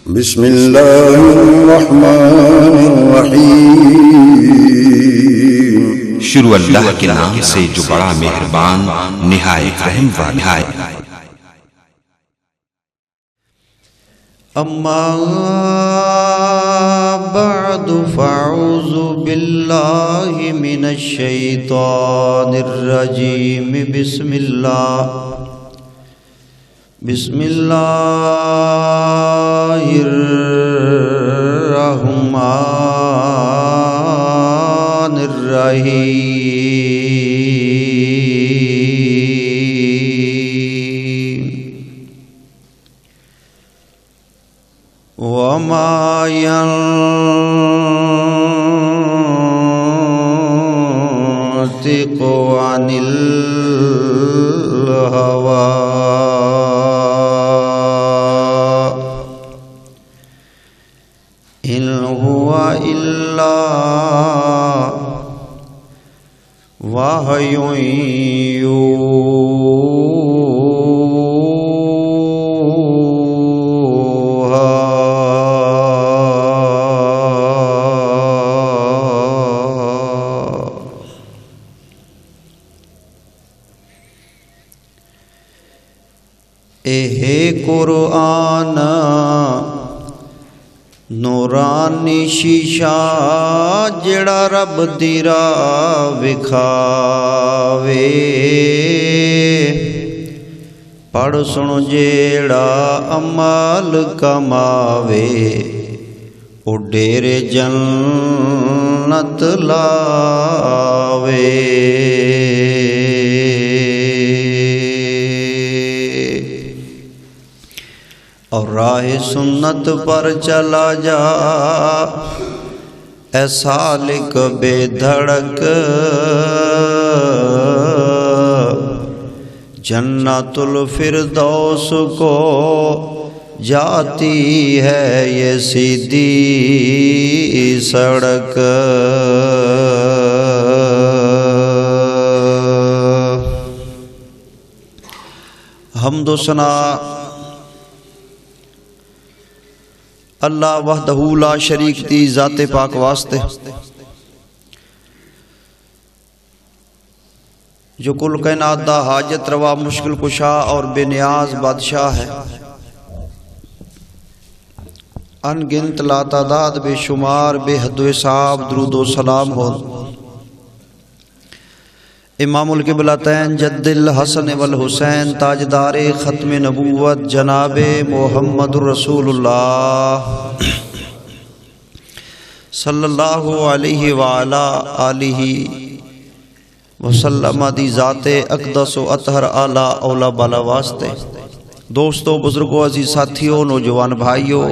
بسم اللہ الرحمن الرحیم۔ شروع اللہ کے نام سے جو بڑا مہربان نہایت رحم والا ہے۔ اما بعد فاعوذ باللہ من الشیطان الرجیم۔ بسم اللہ الرحمن الرحیم۔ وما ينطق عن الهوى إن هو إلا وحي يوحى۔ اے قرآن نورانی شیشہ جڑا رب دی راہ وکھاوے، پڑھ سن جیڑا عمل کماوے، او ڈیرے جنت لاوے۔ اور راہ سنت پر چلا جا اے سالک بے دھڑک، جنت الفردوس کو جاتی ہے یہ سیدھی سڑک۔ حمد و ثنا اللہ وحدہ لا شریک دی ذات پاک واسطے، جو کل کائنات دا حاجت روا مشکل کشا اور بے نیاز بادشاہ ہے۔ ان گنت لا تعداد بے شمار بے حد و حساب درود و سلام ہو امام القبلتین جد الحسن والحسین تاجدار ختم نبوت جناب محمد رسول اللہ صلی اللہ علیہ وآلہ آلہ وسلم دی ذات اقدس و اطہر اعلیٰ اولا بالا واسطے۔ دوستو، بزرگوں، عزیز ساتھیوں، نوجوان بھائیوں،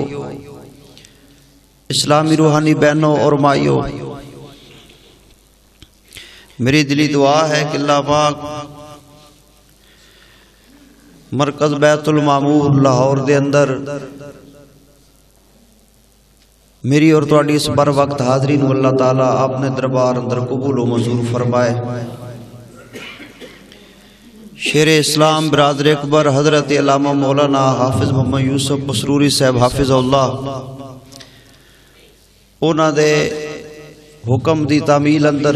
اسلامی روحانی بہنوں اور مائیوں، میری دلی دعا ہے کہ اللہ پاک مرکز بیت المعمور لاہور دے اندر میری اور تواڈی اس بر وقت حاضری نو اللہ تعالیٰ اپنے دربار اندر قبول و منظور فرمائے۔ شیر اسلام برادر اکبر حضرت علامہ مولانا حافظ محمد یوسف مسروری صاحب حافظ اللہ، انہاں دے حکم دی تعمیل اندر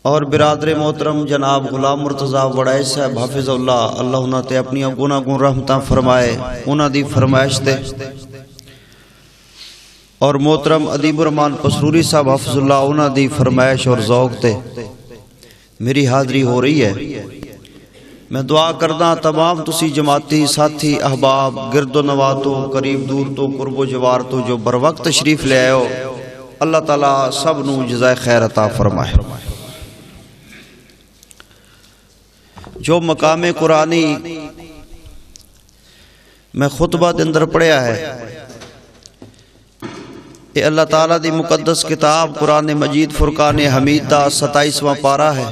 اور برادر محترم جناب غلام مرتضیٰ وڑائے صاحب حافظ اللہ، اللہ انہاں تے اپنی گناہ گن رحمتاں فرمائے، انہاں دی فرمائش تے، اور محترم ادیب الرحمان پسروری صاحب حافظ اللہ، انہاں دی فرمائش اور ذوق تے میری حاضری ہو رہی ہے۔ میں دعا کردہ تمام تسی جماعتی ساتھی احباب گرد و نواح تو قریب دور تو قرب و جوار تو جو بر وقت تشریف لے آئے ہو، اللہ تعالیٰ سب نو جزائے خیر عطا فرمائے۔ جو مقام قرآنی میں خطبہ دے اندر پڑھیا ہے، یہ اللہ تعالیٰ دی مقدس کتاب قرآن مجید فرقان حمید دا 27واں پارہ ہے،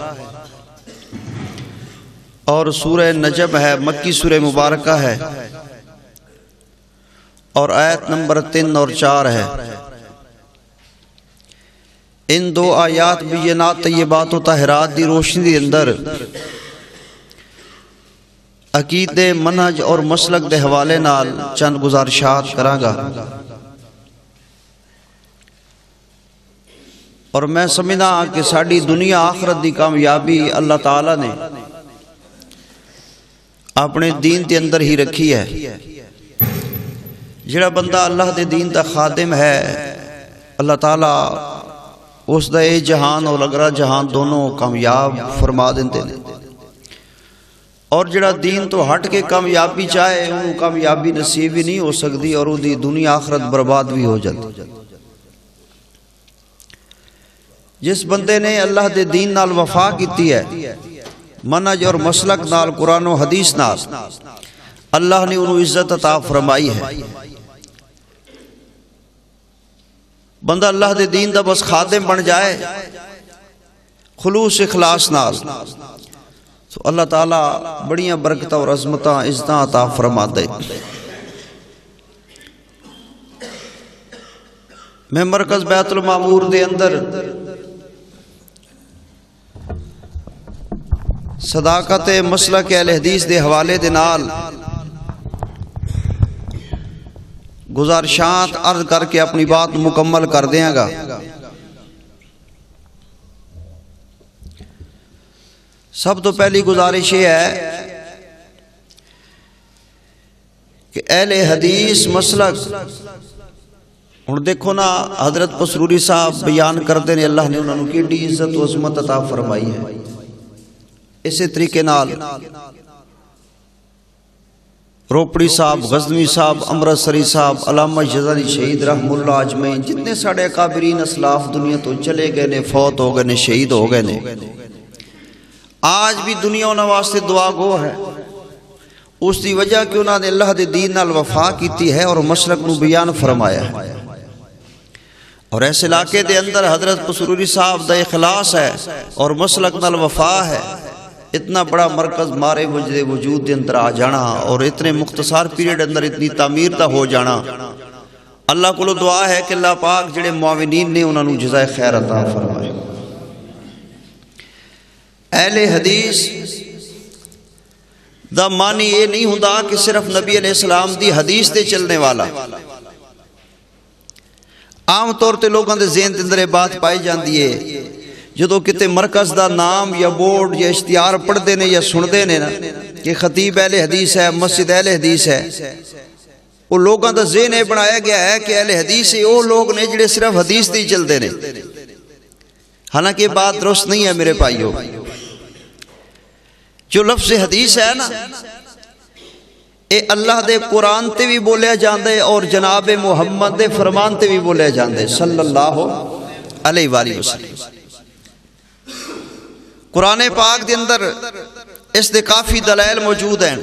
اور سورہ نجم ہے، مکی سورہ مبارکہ ہے، اور آیت نمبر 3 اور 4 ہے۔ ان دو آیات بینات طیبات و طاہرات دی روشنی دے اندر عقیدے منہج اور مسلک دے حوالے نال چند گزارشات کراں گا، اور میں سمجھنا کہ ساری دنیا آخرت دی کامیابی اللہ تعالی نے اپنے دین دے اندر ہی رکھی ہے۔ جڑا بندہ اللہ دے دین دا خادم ہے، اللہ تعالی اس دا اے جہان اور اگلا جہان دونوں کامیاب فرما دیندے نے، اور جڑا دین تو ہٹ کے کامیابی چاہے انہوں کامیابی نصیب ہی نہیں ہو سکتی، اور دی دنیا آخرت برباد بھی ہو جاتی۔ جس بندے نے اللہ دے دین نال وفا کیتی ہے، منہج اور مسلک نال، قرآن و حدیث نال، اللہ نے انہوں عزت عطا فرمائی ہے۔ بندہ اللہ دے دین دا بس خادم بن جائے خلوص اخلاص نال، تو اللہ تعالیٰ بڑیاں برکتاں اور عظمتاں عزتاں عطا فرما دے۔ میں مرکز بیت المعمور دے اندر صداقت مسلک اہل حدیث دے حوالے دے نال گزارشات عرض کر کے اپنی بات مکمل کر دیاں گا۔ سب تو پہلی گزارش یہ ہے کہ اہل حدیث مسلک، ہن دیکھو نا حضرت پسروری صاحب بیان کرتے ہیں اللہ نے انہوں نے کیڑی عزت و عظمت عطا فرمائی ہے۔ اسی طریقے نال روپڑی صاحب، غزنوی صاحب، امرتسری صاحب، علامہ جزاری شہید رحم اللہ اجمعین، جتنے ساڑے اکابرین اسلاف دنیا تو چلے گئے نے، فوت ہو گئے نے، شہید ہو گئے نے، آج بھی دنیا انہاں واسطے دعا گو ہے۔ اس دی وجہ کہ انہاں نے اللہ دے دین نال وفا کیتی ہے اور مسلک نو بیان فرمایا ہے۔ اور ایسے علاقے دے اندر حضرت پسروری صاحب دا اخلاص ہے اور مسلک نال وفا ہے، اتنا بڑا مرکز مارے وجود دے اندر آ جانا اور اتنے مختصر پیریڈ اندر اتنی تعمیر دا ہو جانا، اللہ کو دعا ہے کہ اللہ پاک جڑے معاونین نے انہوں نے جزائے خیر عطا فرمائے۔ اہل حدیث دا معنی یہ نہیں ہوندا کہ صرف نبی علیہ السلام دی حدیث دے چلنے والا۔ عام طور تے لوگوں دے ذہن دے اندر بات پائی جاندی ہے جدو کتے مرکز دا نام یا بورڈ یا اشتہار پڑھتے نے یا سنتے نے نا کہ خطیب اہل حدیث ہے، مسجد اہل حدیث ہے، وہ لوگوں دا ذہن یہ بنایا گیا ہے کہ اہل حدیث وہ لوگ نے جڑے صرف حدیث دی چلتے نے، حالانکہ یہ بات درست نہیں ہے میرے بھائیو۔ جو لفظ حدیث ہے نا، اے اللہ دے قرآن تے بھی بولیا جاندے اور جناب محمد دے فرمان تے بھی بولیا جاندے صلی اللہ علیہ وآلہ وسلم۔ قرآن پاک دے اندر اس دے کافی دلائل موجود ہیں۔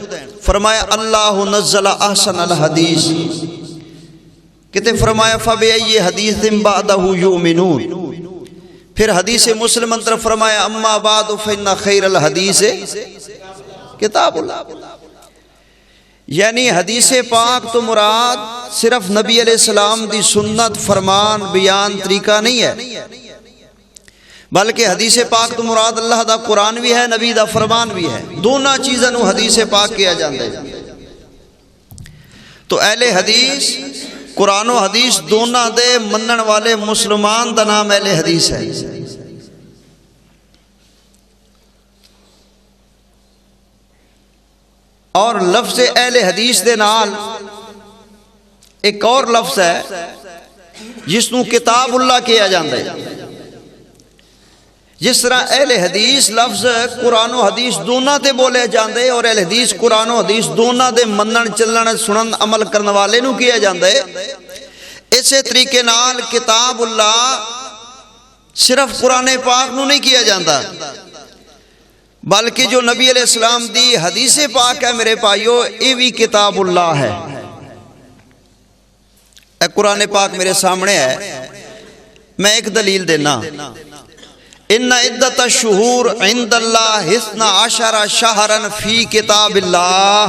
فرمایا اللہ نزل احسن الحدیث، کہتے فرمایا فبأي حدیث بعدہ یؤمنون۔ پھر حدیث مسلم اندر فرمایا اما بعد فإن خیر الحدیث کتاب اللہ۔ یعنی حدیث پاک تو مراد صرف نبی علیہ السلام دی سنت، فرمان، بیان، طریقہ نہیں ہے، بلکہ حدیث پاک تو مراد اللہ دا قرآن بھی ہے، نبی دا فرمان بھی ہے، دونوں چیزوں نو حدیث پاک کیا جاندے ہیں۔ تو اہل حدیث قرآن و حدیث دونوں دے منن والے مسلمان دا نام اہل حدیث ہے۔ اور لفظ اہل حدیث دے نال ایک اور لفظ ہے جس نو کتاب اللہ کیا جاندے ہے۔ جس طرح اہل حدیث لفظ قرآن و حدیث دونوں تے بولے جاندے اور اہل حدیث قرآن و حدیث دونوں دے منن چلن سنن عمل کرنے والے نو کیا جاندے، اسی طریقے نال کتاب اللہ صرف قرآن پاک نو نہیں کیا جاندہ، بلکہ جو نبی علیہ السلام دی حدیث پاک ہے میرے بھائیو، یہ بھی کتاب اللہ ہے۔ اے قرآن پاک میرے سامنے ہے، میں ایک دلیل دینا، ان عدت الشہور عند اللہ 12 شہرا فی کتاب اللہ۔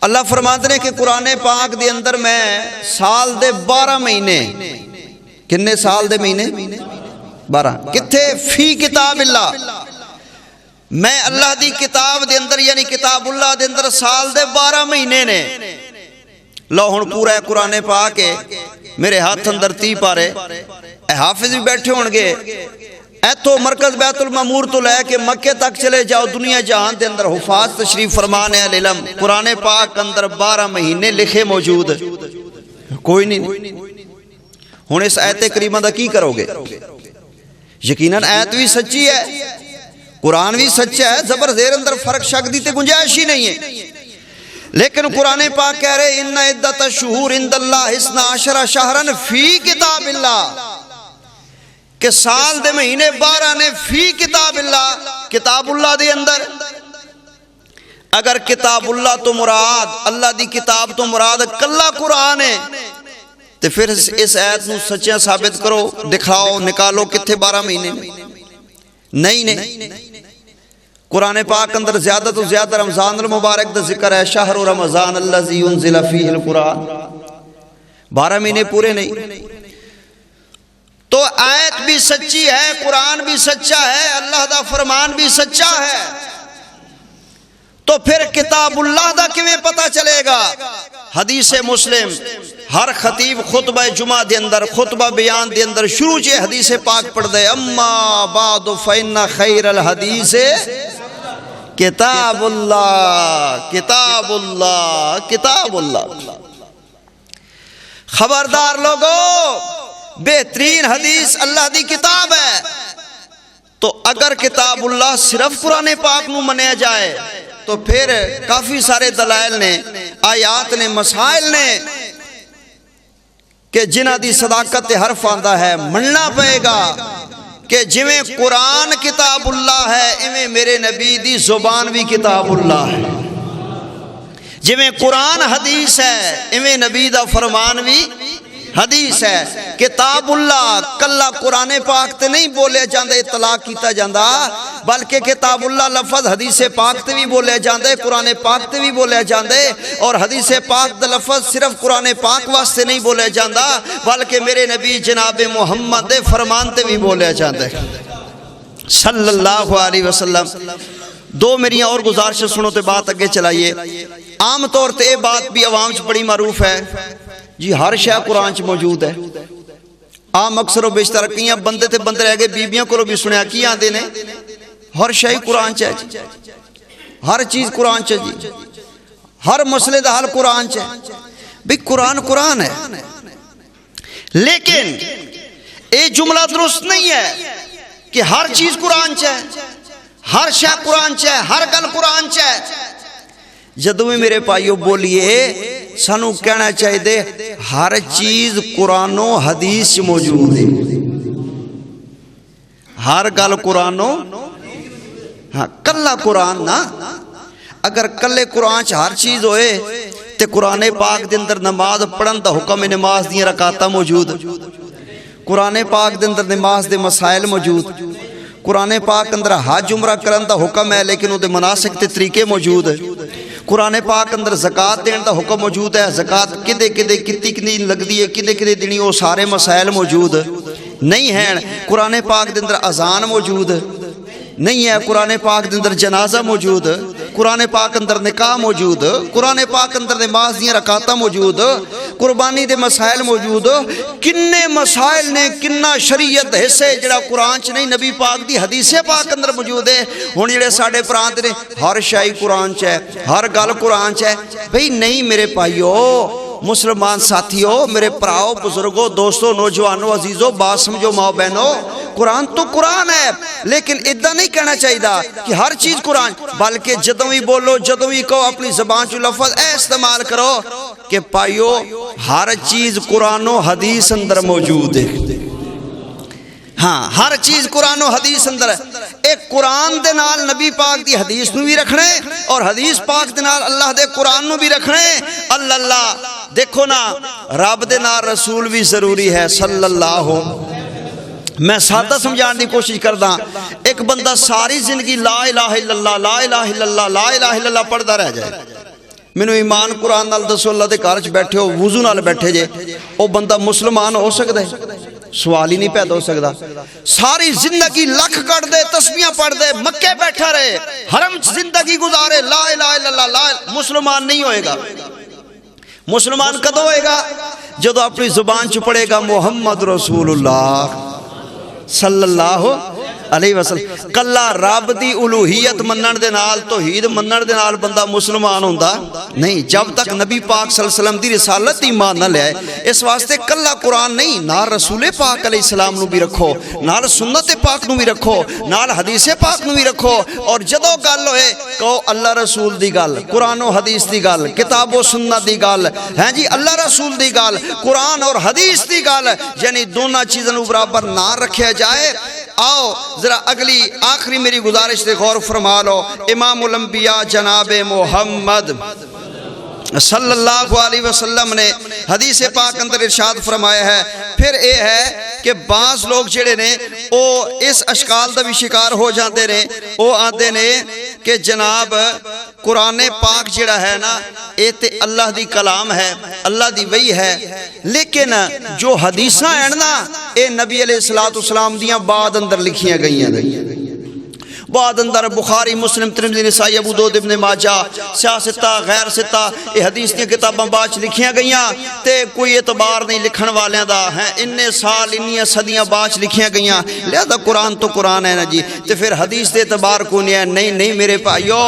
اللہ فرماتے ہیں کہ قرآن پاک دے اندر میں سال دے 12 مہینے، کنے سال دے مہینے 12، کتھے فی کتاب اللہ، میں اللہ دی کتاب دے اندر یعنی کتاب اللہ دے اندر سال دے 12 مہینے نے لو ہن پورا قرآن پاک ہے میرے ہاتھ اندر 30 پارے اے حافظ بھی بیٹھے ہون گے ایتھو مرکز بیت المعمور تو لے کے مکے تک چلے جاؤ دنیا جہان دے اندر حفاظ تشریف فرمان ہے علم قرآن پاک اندر 12 مہینے لکھے موجود کوئی نہیں ہن اس آیت کریمہ دا کی کرو گے یقیناً آیت بھی سچی ہے قرآن بھی سچا ہے زبر زیر اندر فرق شک دی تے گنجائش ہی نہیں ہے لیکن قرآن پاک کہہ رہے ان عدت الشہور عند اللہ 12 شہرا فی کتاب اللہ کہ سال دے مہینے 12 نے فی کتاب اللہ دے اندر اگر کتاب اللہ تو مراد اللہ دی کتاب تو مراد کلا قرآن ہے تو پھر اس آیت نو سچیاں ثابت کرو دکھاؤ نکالو کتھے 12 مہینے نہیں قرآن پاک اندر زیادہ تو زیادہ رمضان المبارک دا ذکر ہے شہر رمضان الذی انزل فیہ القرآن 12 مہینے پورے نہیں تو آیت بھی سچی ہے قرآن بھی سچا ہے اللہ دا فرمان بھی سچا ہے تو پھر کتاب اللہ دا کیویں پتہ چلے گا حدیث مسلم ہر خطیب خطبہ جمعہ دے اندر خطبہ بیان دے اندر شروع چے حدیث پاک پڑھ دے اما بعد فإن خیر الحدیث کتاب اللہ کتاب اللہ کتاب اللہ خبردار لوگو بہترین حدیث اللہ دی کتاب ہے تو اگر کتاب اللہ صرف قرآن پاک نو منیا جائے تو پھر کافی سارے دلائل نے آیات نے مسائل نے کہ جنہ دی صداقت حرف آندہ ہے مننا پئے گا کہ جویں قرآن کتاب اللہ ہے ایویں میرے نبی دی زبان بھی کتاب اللہ ہے جویں قرآن حدیث ہے ایویں نبی دا فرمان بھی حدیث ہے کتاب اللہ کلا قرآن پاک تے نہیں بولے جاندے اطلاق کیتا جاندہ بلکہ کتاب اللہ لفظ حدیث پاک تے بھی بولے جاندے قرآن پاک تے بھی بولے جاندے اور حدیث پاک دا لفظ صرف قرآن پاک واسطے نہیں بولے جاندہ بلکہ میرے نبی جناب محمد دے فرمان تے بھی بولے جاندے صلی اللہ علیہ وسلم دو میری اور گزارش سنو تے بات اگے چلائیے عام طور تے یہ بات بھی عوام چ بڑی معروف ہے جی ہر شے قرآن چ موجود ہے عام اکثر و بیشتر کیاں بندے تے بندے رہ گئے بیبیاں کو بھی سنیا کی آندے نے ہر شے قرآن چ ہے جی ہر چیز قرآن چ جی ہر مسئلے دا حل قرآن چ ہے بھی قرآن ہے لیکن یہ جملہ درست نہیں ہے کہ ہر چیز قرآن چ ہے ہر شے قرآن چ ہے ہر گل قرآن چ ہے جدوں میں میرے پائیو بولیے سانو کہنا چاہیے دے ہر چیز قرآن و حدیث موجود ہے ہر گل قرآن و ہاں کلا قرآن نا اگر کلے قرآن چ ہر چیز ہوئے تے قرآن پاک دے اندر نماز پڑھن دا حکم نماز دی رکعتاں موجود قرآن پاک دے اندر نماز دے مسائل موجود قرآن پاک اندر حج عمرہ کرن دا حکم ہے لیکن او دے مناسک تے طریقے موجود ہے قرآن پاک اندر زکاة دین دا حکم موجود ہے زکاة کدے کتنی لگدی ہے کدے دینی وہ سارے مسائل موجود نہیں ہیں قرآن پاک دے اندر اذان موجود نہیں ہے قرآن پاک دے اندر جنازہ موجود قرآن پاک اندر نکاح موجود قرآن پاک اندر نماز دیاں رکعتاں موجود قربانی دے مسائل موجود کنے مسائل نے کنا شریعت حصے جڑا قرآن چ نہیں نبی پاک دی حدیث پاک اندر موجود ہے ہن جڑے ساڈے پراند نے ہر شے قرآن چ ہے ہر گل قرآن چ ہے بھئی نہیں میرے بھائیو مسلمان ساتھیو میرے پراؤ بزرگوں دوستوں نوجوانوں عزیزوں بات سمجھو ماں بہنوں قرآن تو قرآن ہے لیکن ادھا نہیں کہنا چاہیے کہ ہر چیز قرآن بلکہ جدوں بھی بولو جدوں بھی کہو اپنی زبان چو لفظ استعمال کرو کہ پائیو ہر چیز قرآن و حدیث اندر موجود ہے ہاں ہر چیز قرآن و حدیث اندر ہے ایک قرآن دے نال نبی پاک دی حدیث نو بھی رکھنے اور حدیث پاک دے نال اللہ دے قرآن نو بھی رکھنے اللہ دیکھو نا رب دے نال رسول بھی ضروری ہے صلی اللہ میں سادہ سمجھان دی کوشش کردہ ایک بندہ ساری زندگی لا الہ الا اللہ لا الہ الا اللہ لا الہ الا اللہ پڑھدا رہ جائے مینوں ایمان قرآن نال دسو اللہ دے گھر وچ بیٹھے ہو وضو نال بیٹھے جے او بندہ مسلمان ہو سکدا ہے سوال ہی نہیں پیدا ہو سکتا. ساری زندگی لکھ کٹ دے تسبیحاں پڑھ دے مکے بیٹھا رہے حرم زندگی گزارے لا الہ الا اللہ لا مسلمان نہیں ہوئے گا. مسلمان کدو ہوئے گا؟ جدو اپنی زبان چ پڑھے گا محمد رسول اللہ صلی اللہ علیہ وسلم. کلا رب دی الوہیت منن دے نال توحید منن دے نال بندہ مسلمان ہوندا نہیں جب تک نبی پاک صلی اللہ علیہ وسلم دی رسالت ایمان نہ لے. اس واسطے کلا قرآن نہیں نال رسول پاک علیہ السلام نو بھی رکھو نال سنت پاک نو بھی رکھو نال حدیث پاک نو بھی رکھو. اور جدو گل ہوئے کہو اللہ رسول دی گل قرآن و حدیث دی گل کتاب و سنت دی گل ہیں جی اللہ رسول دی گل قرآن اور حدیث دی گل یعنی دونوں چیزوں کو برابر نہ رکھیا جائے. آؤ ذرا اگلی آخری میری گزارش سے غور فرما لو. امام الانبیاء جناب محمد صلی اللہ علیہ وسلم نے حدیث پاک اندر ارشاد فرمایا ہے. پھر اے ہے کہ بعض لوگ جڑے نے او اس اشکال دا بھی شکار ہو جاندے نے. او آندے نے کہ جناب قرآن پاک جڑا ہے نا اے تے اللہ دی کلام ہے اللہ دی وحی ہے لیکن جو حدیثاں ہیں نا اے نبی علیہ السلام دیاں بعد اندر لکھیاں گئی ہیں. بعد اندر بخاری مسلم ترمذی نسائی ابو داؤد ابن ماجہ سیاستہ غیر ستہ یہ حدیث کی کتاباں بعد لکھیاں گئیاں تے کوئی اعتبار نہیں لکھن والیاں دا ہیں اننے سال انیاں صدیاں بعد لکھیاں گئیاں لہذا قرآن تو قرآن ہے نا جی تے پھر حدیث دے اعتبار کو نہیں ہے. نہیں میرے بھائیو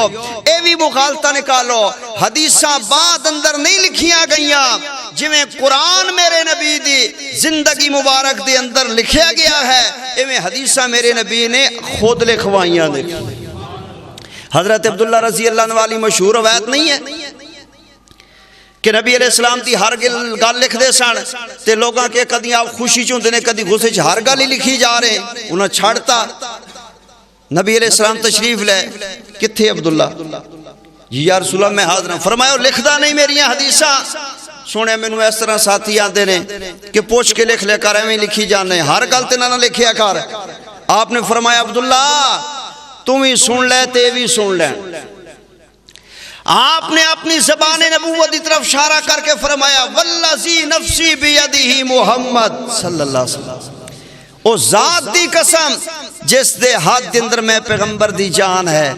اے بھی مغالطہ نکالو. حدیثاں بعد اندر نہیں لکھیاں گئیاں جویں قرآن میرے نبی دی زندگی مبارک دے اندر لکھیا گیا ہے ایویں حدیثاں میرے نبی نے خود لکھوائیاں. حضرت عبداللہ رضی اللہ عنہ والی مشہور روایت نہیں ہے کہ نبی علیہ السلام دی ہر گل لکھ دے سن تے لوگاں کے کدی آپ خوشی چوندے نے کدی غصے چ ہر گل ہی لکھی جا رہے انہاں چھڑتا. نبی علیہ السلام تشریف لے کتھے عبداللہ جی یا رسول اللہ میں حاضر ہوں. فرمایا لکھدا نہیں میریاں حدیثاں. سونے میں اس طرح ساتھی آتے نے کہ پوچھ کے لکھ لے کر ایویں لکھی جانے ہر گل تے نہ لکھیا کر. آپ نے فرمایا عبداللہ تم ہی سن لے تے بھی سن لے. آپ نے اپنی زبان نبوت کی طرف اشارہ کر کے فرمایا والذی نفسی بیدہ محمد صلی اللہ علیہ وسلم او ذات دی قسم جس دے ہاتھ دے اندر میں پیغمبر دی جان ہے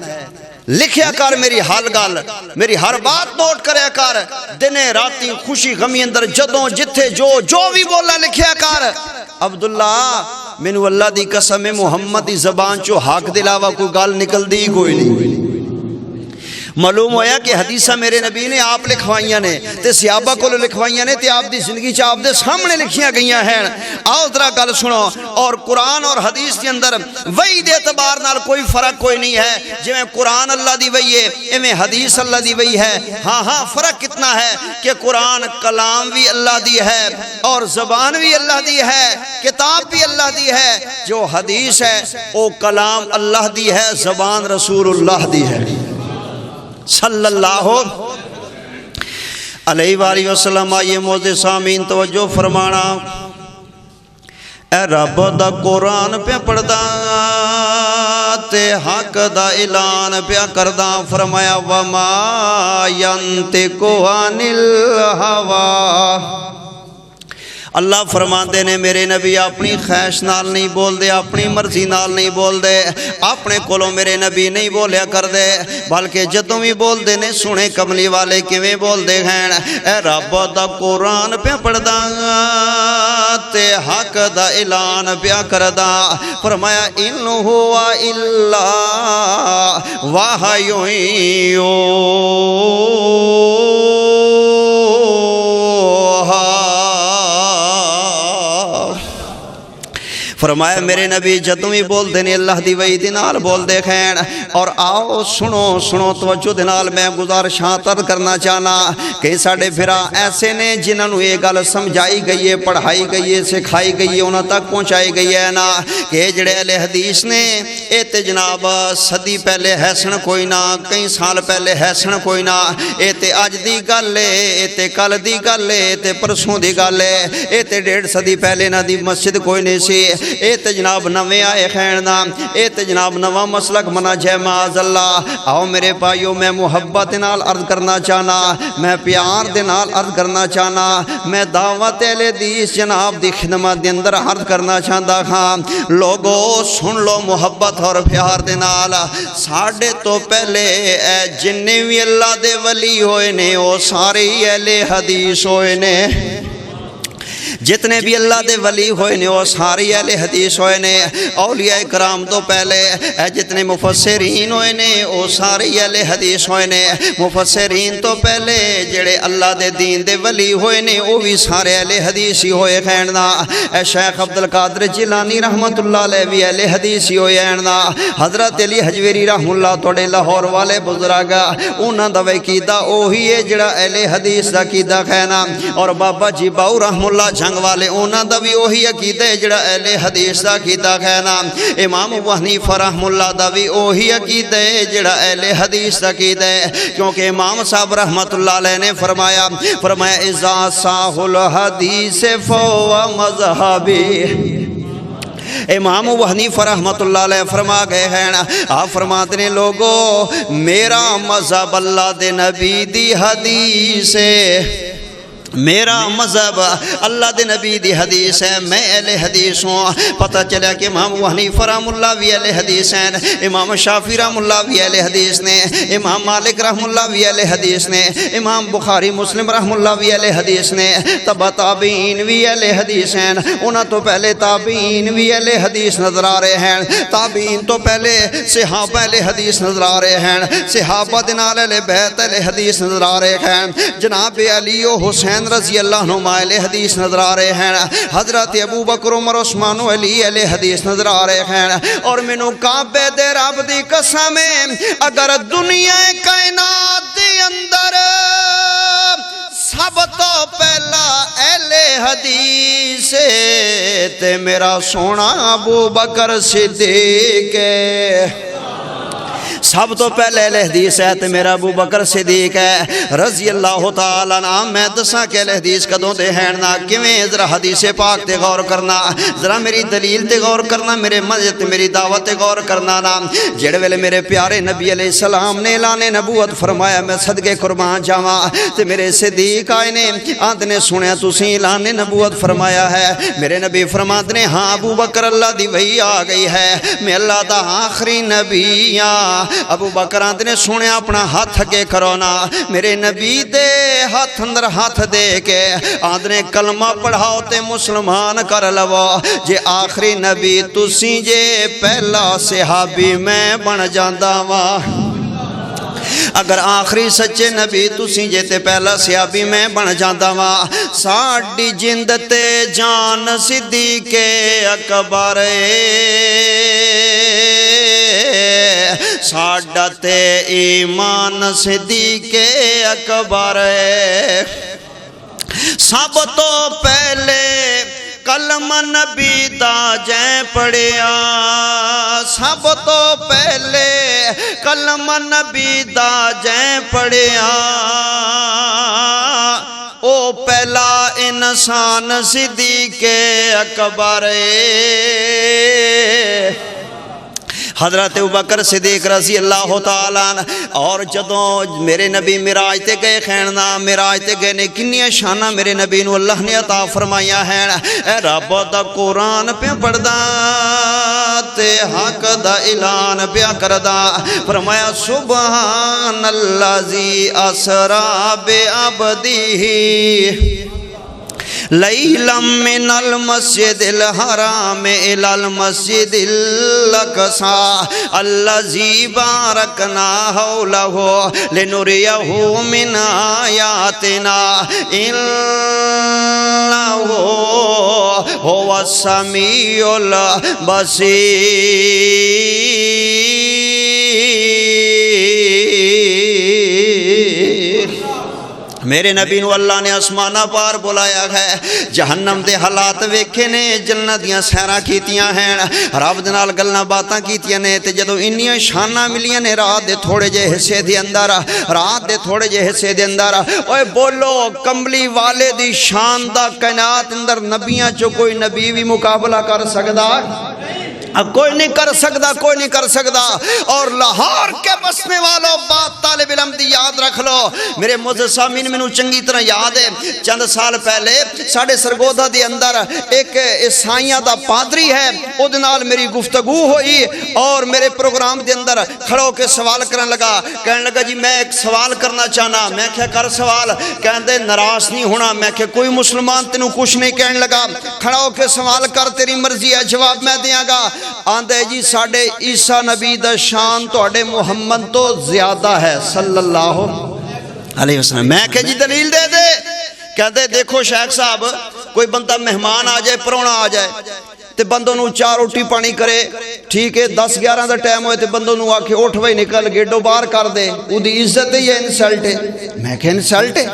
لکھیا کر میری ہر گل میری ہر بات نوٹ کریا کر دنے راتی خوشی غمی اندر جدوں جتھے جو بھی بولا لکھیا کر. عبداللہ مینو اللہ دی قسم محمد دی زبان چو حق دلاوا کوئی گل نکل دی کوئی نہیں. معلوم ہویا کہ حدیثہ میرے نبی نے آپ لکھوائیاں نے تے صحابہ کو لکھوائیاں نے تے آپ دی زندگی چاہ آپ دے سامنے لکھیاں گئیاں ہیں. آؤ ذرا گل سنو. اور قرآن اور حدیث کے اندر وحی دے اعتبار نال کوئی فرق کوئی نہیں ہے. جویں قرآن اللہ دی وحی ہے ایویں حدیث اللہ دی وحی ہے. ہاں فرق کتنا ہے کہ قرآن کلام بھی اللہ دی ہے اور زبان بھی اللہ دی ہے کتاب بھی اللہ دی ہے. جو حدیث ہے وہ کلام اللہ دی ہے زبان رسول اللہ دی ہے صلی اللہ علیہ وآلہ وسلم. آئیے موزے سامین توجہ فرمانا. اے رب دا قرآن پہ پڑھدا تے حق دا اعلان پہ کردا. فرمایا وما ینطق عن الہوا. اللہ فرماندے نے میرے نبی اپنی خواہش نال نہیں بول دے اپنی مرضی نال نہیں بول دے اپنے کولوں میرے نبی نہیں بولیا کر دے بلکہ جدوں بھی بول دے نے سنے کملی والے کیویں بول دے ہیں. اے رب دا قرآن پہ پڑھدا تے حق دا اعلان پیا کردا. فرمایا ان هو الا وحی فرمایا میرے نبی جدوں بھی بول دے نے اللہ دی وحی دے نال بول دے کھین. اور آؤ سنو توجہ دے نال میں گزارشاں عرض کرنا چاہنا کہ ساڈے بھرا ایسے نے جنہاں نوں یہ گل سمجھائی گئی ہے پڑھائی گئی ہے سکھائی گئی ہے انہاں تک پہنچائی گئی ہے نا کہ جڑے اہل حدیث نے اے تے جناب صدی پہلے حسن کوئی نہ کئی سال پہلے حسن کوئی نہ اے تے اج دی گل ہے اے تے کل دی گل ہے اے تے پرسوں دی گل ہے اے تے 1.5 صدی پہلے نہ دی مسجد کوئی نہیں سی. اے تے جناب نویں آئے خیرنا اے تے جناب نواں مسلک منا جے معاذ اللہ آؤ میرے بھائیو میں محبت نال عرض کرنا چاہنا میں پیار دے نال عرض کرنا چاہنا میں دعوت اہل حدیث جناب دی خدمت دے اندر عرض کرنا چاہتا ہاں لوگو سن لو محبت اور پیار دے نال ساڑھے تو پہلے جننے بھی اللہ دے ولی ہوئے نے وہ سارے ہی اہل حدیث ہوئے نے جتنے بھی اللہ دے ولی ہوئے نے وہ ساری اہل حدیث ہوئے نے اولیاء کرام تو پہلے جتنے مفسرین ہوئے نے وہ ساری اہل حدیث ہوئے نے مفسرین تو پہلے جڑے اللہ دے دین دے ولی ہوئے نے وہ بھی سارے اہل حدیث ہی ہوئے خیرنا شیخ عبدالقادر جیلانی رحمت اللہ علیہ بھی اہل حدیث ہی ہوئے خیرنا حضرت علی حجویری رحم اللہ توڑے لاہور والے بزرگا انہاں دا عقیدہ وہی ہے جڑا اہل حدیث دا عقیدہ خیرنا اور بابا جی باؤ رحم اللہ جنگ والے انہاں دا بھی وہی عقیدہ ہے جڑا اہل حدیث دا عقیدہ خیرنا امام ابو حنیفہ رحم اللہ دا بھی وہی عقیدہ ہے جڑا اہل حدیث دا عقیدہ ہے کیونکہ امام صاحب رحمت اللہ علیہ نے فرمایا اذا صاح الحدیث فهو مذہبی امام ابو حنیفہ رحمت اللہ علیہ فرما گئے ہیں آپ فرماتے ہیں لوگو میرا مذہب اللہ دے نبی دی حدیث ہے میرا مذہب اللہ دے نبی دی حدیث ہے میں اہل حدیث ہوں پتہ چلا کہ امام ابو حنیفہ رحم اللہ بھی اہل حدیث ہیں امام شافعی رحم اللہ بھی اہل حدیث نے امام مالک رحم اللہ بھی اہل حدیث نے امام بخاری مسلم رحم اللہ بھی اہل حدیث نے تبع تابعین بھی اہل حدیث ہیں انہاں تو پہلے تابعین بھی اہل حدیث نظر آ رہے ہیں تابعین تو پہلے صحابہ اہل حدیث نظر آ رہے ہیں صحابہ دے نال اہل بیت اہل حدیث نظر آ رہے ہیں جناب علی و حسین رضی اللہ عنہ اہل حدیث نظر آ رہے ہیں حضرت ابو بکر عمر عثمان و علی اہل حدیث نظر آ رہے ہیں اور مینوں کعبے دے رب دی قسم اگر دنیا کائنات دے اندر سب تو پہلا اہل حدیث تے میرا سونا ابو بکر صدیق ہے سب تو پہلے اہل حدیث ہے تے میرا ابو بکر صدیق ہے رضی اللہ تعالیٰ عنہ میں دساں کہ اہل حدیث کدوں دے ہیں نا کیویں ذرا حدیث پاک تے غور کرنا ذرا میری دلیل تے غور کرنا میرے مذہب تے میری دعوت تے غور کرنا نا جڑے ویلے میرے پیارے نبی علیہ السلام نے اعلان نبوت فرمایا میں صدقے قربان جاواں تے میرے صدیق آئے نے آند نے سنیا تسی اعلان نبوت فرمایا ہے میرے نبی فرماتے ہیں ہاں ابو بکر اللہ دی وحی آ گئی ہے میں اللہ دا آخری نبی ہاں ابو بکر آندے نے سنے اپنا ہاتھ اگے کرو نا میرے نبی دے ہاتھ اندر ہاتھ دے کے آندے نے کلمہ پڑھاؤ تے مسلمان کر لو جے آخری نبی تسی جے پہلا صحابی میں بن جاندا وا اگر آخری سچے نبی تسی جے تے پہلا صحابی میں بن جاندا وا ساڈی جند تے جان صدیق اکبر ساڈا تے ایمان صدیق اکبر سب تو پہلے کلمہ نبی دا جے پڑھیا سب تو پہلے کلمہ نبی دا جے پڑھیا او پہلا انسان صدیق اکبر حضرت ابوبکر صدیق رضی اللہ تعالیٰ عنہ اور جدوں میرے نبی معراج تے گئے خیرنا معراج تے گئے نے کنیاں شانہ میرے نبی نو اللہ نے عطا فرمایا ہے اے رب دا قرآن پہ پڑھدا تے حق دا اعلان پہ کردا فرمایا سبحان اللذی اسرا بعبدہ لیلا من المسجد الحرام الى المسجد الاقصى الذي باركنا حوله لنريه من آياتنا إنه هو السميع البصير میرے نبی نو اللہ نے آسمانہ پار بلایا ہے، جہنم دے حالات ویکھے نے، جنت دیاں سیراں کیتیاں ہیں، رب دے نال گلاں باتاں کیتیاں نے، تے جدوں انیاں شاناں ملیاں نے رات دے تھوڑے جے حصے دے اندر، رات دے تھوڑے جے حصے دے اندر، اوے بولو کملی والے دی شان دا کائنات اندر نبیاں چوں کوئی نبی بھی مقابلہ کر سکدا؟ اب کوئی نہیں کر سکتا، کوئی نہیں کر سکتا۔ اور لاہور کے بسنے والوں بات طالب علم دی یاد رکھ لو، میرے معزز سامعین مینوں چنگی طرح یاد ہے، چند سال پہلے ساڑھے سرگودا دے اندر ایک عیسائیاں دا پادری ہے، او دے نال میری گفتگو ہوئی اور میرے پروگرام دے اندر کھڑو کے سوال کرن لگا، کہنے لگا جی میں ایک سوال کرنا چاہنا، میں کہا کر سوال، کہندے ناراض نہیں ہونا، میں کہا کوئی مسلمان تینوں کچھ نہیں کہنے لگا، کھڑا ہو کے سوال کر، تیری مرضی ہے، جواب میں دیاں گا۔ آندے جی ساڑھے عیسیٰ نبی دا شان توڑے محمد تو زیادہ ہے صلی اللہ علیہ وسلم۔ میں کہ جی دلیل دے دے، کہتے دیکھو شیخ صاحب، کوئی بندہ مہمان آ جائے، پرونا آ جائے تے بندوں نو چار روٹی پانی کرے، ٹھیک ہے 10-11 دا ٹائم ہوئے تے بندوں نو آکے اٹھ بھائی نکل گیٹو باہر کر دے، او دی عزت ہے یا انسلٹ ہے؟ میں کہ انسلٹ ہے۔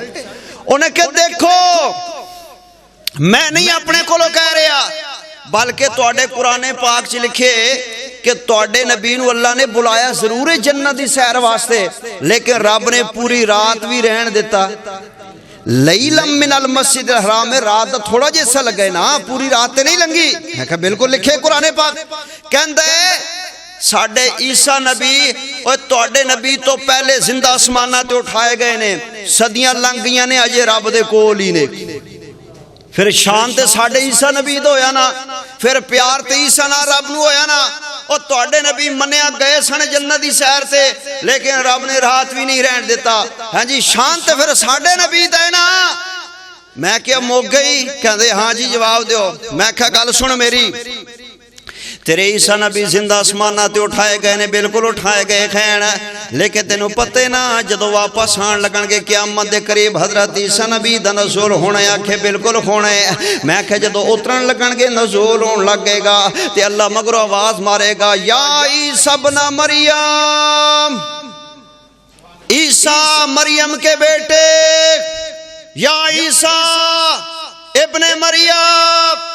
انہیں کہ دیکھو میں نہیں اپنے کو لو کہہ رہا، بلکہ توڑے قرآن پاک چ لکھے کہ توڑے نبی نو اللہ نے بلایا ضرور جنت دی سیر واسطے، لیکن رب نے پوری رات بھی رہن دیتا۔ لیلم من المسجد الحرام میں رات تھوڑا جیسا لگے نا، پوری رات نہیں لنگی۔ میں کہا بالکل لکھے قرآن پاک، کہندے ساڑھے عیسیٰ نبی اور توڑے نبی تو پہلے زندہ آسمانہ تے اٹھائے گئے نے، صدیاں لنگیاں نے، اجے رب دے کول ہی نے۔ پھر شان تے ساڑھے عیسیٰ نبی دو ہویا نا، پھر پیار تے عیسیٰ نا رب نو ہویا نا، اور توڑے نبی منیا گئے سن جنت دی سیر تے، لیکن رب نے رات بھی نہیں رہن دیتا۔ ہاں جی شان تے پھر ساڑھے نبی دے نا۔ میں کیا موگ گئی؟ کہندے ہاں جی جواب دیو۔ میں کہا گل سن میری، تیرے عیسیٰ نبی زندہ آسمانہ تے اٹھائے گئے نے، بالکل اٹھائے گئے خین، لیکن تینوں پتے نا جدو واپس آن لگن گے قیامت دے قریب حضرت عیسیٰ نبی دا نزول ہونے، آکھے بالکل ہونے۔ میں کہ جدو اترن لگن گے نزول ہون لگے گا تے اللہ مگرو آواز مارے گا، یا عیسیٰ ابن مریم، عیسیٰ مریم کے بیٹے، یا عیسیٰ ابن مریم۔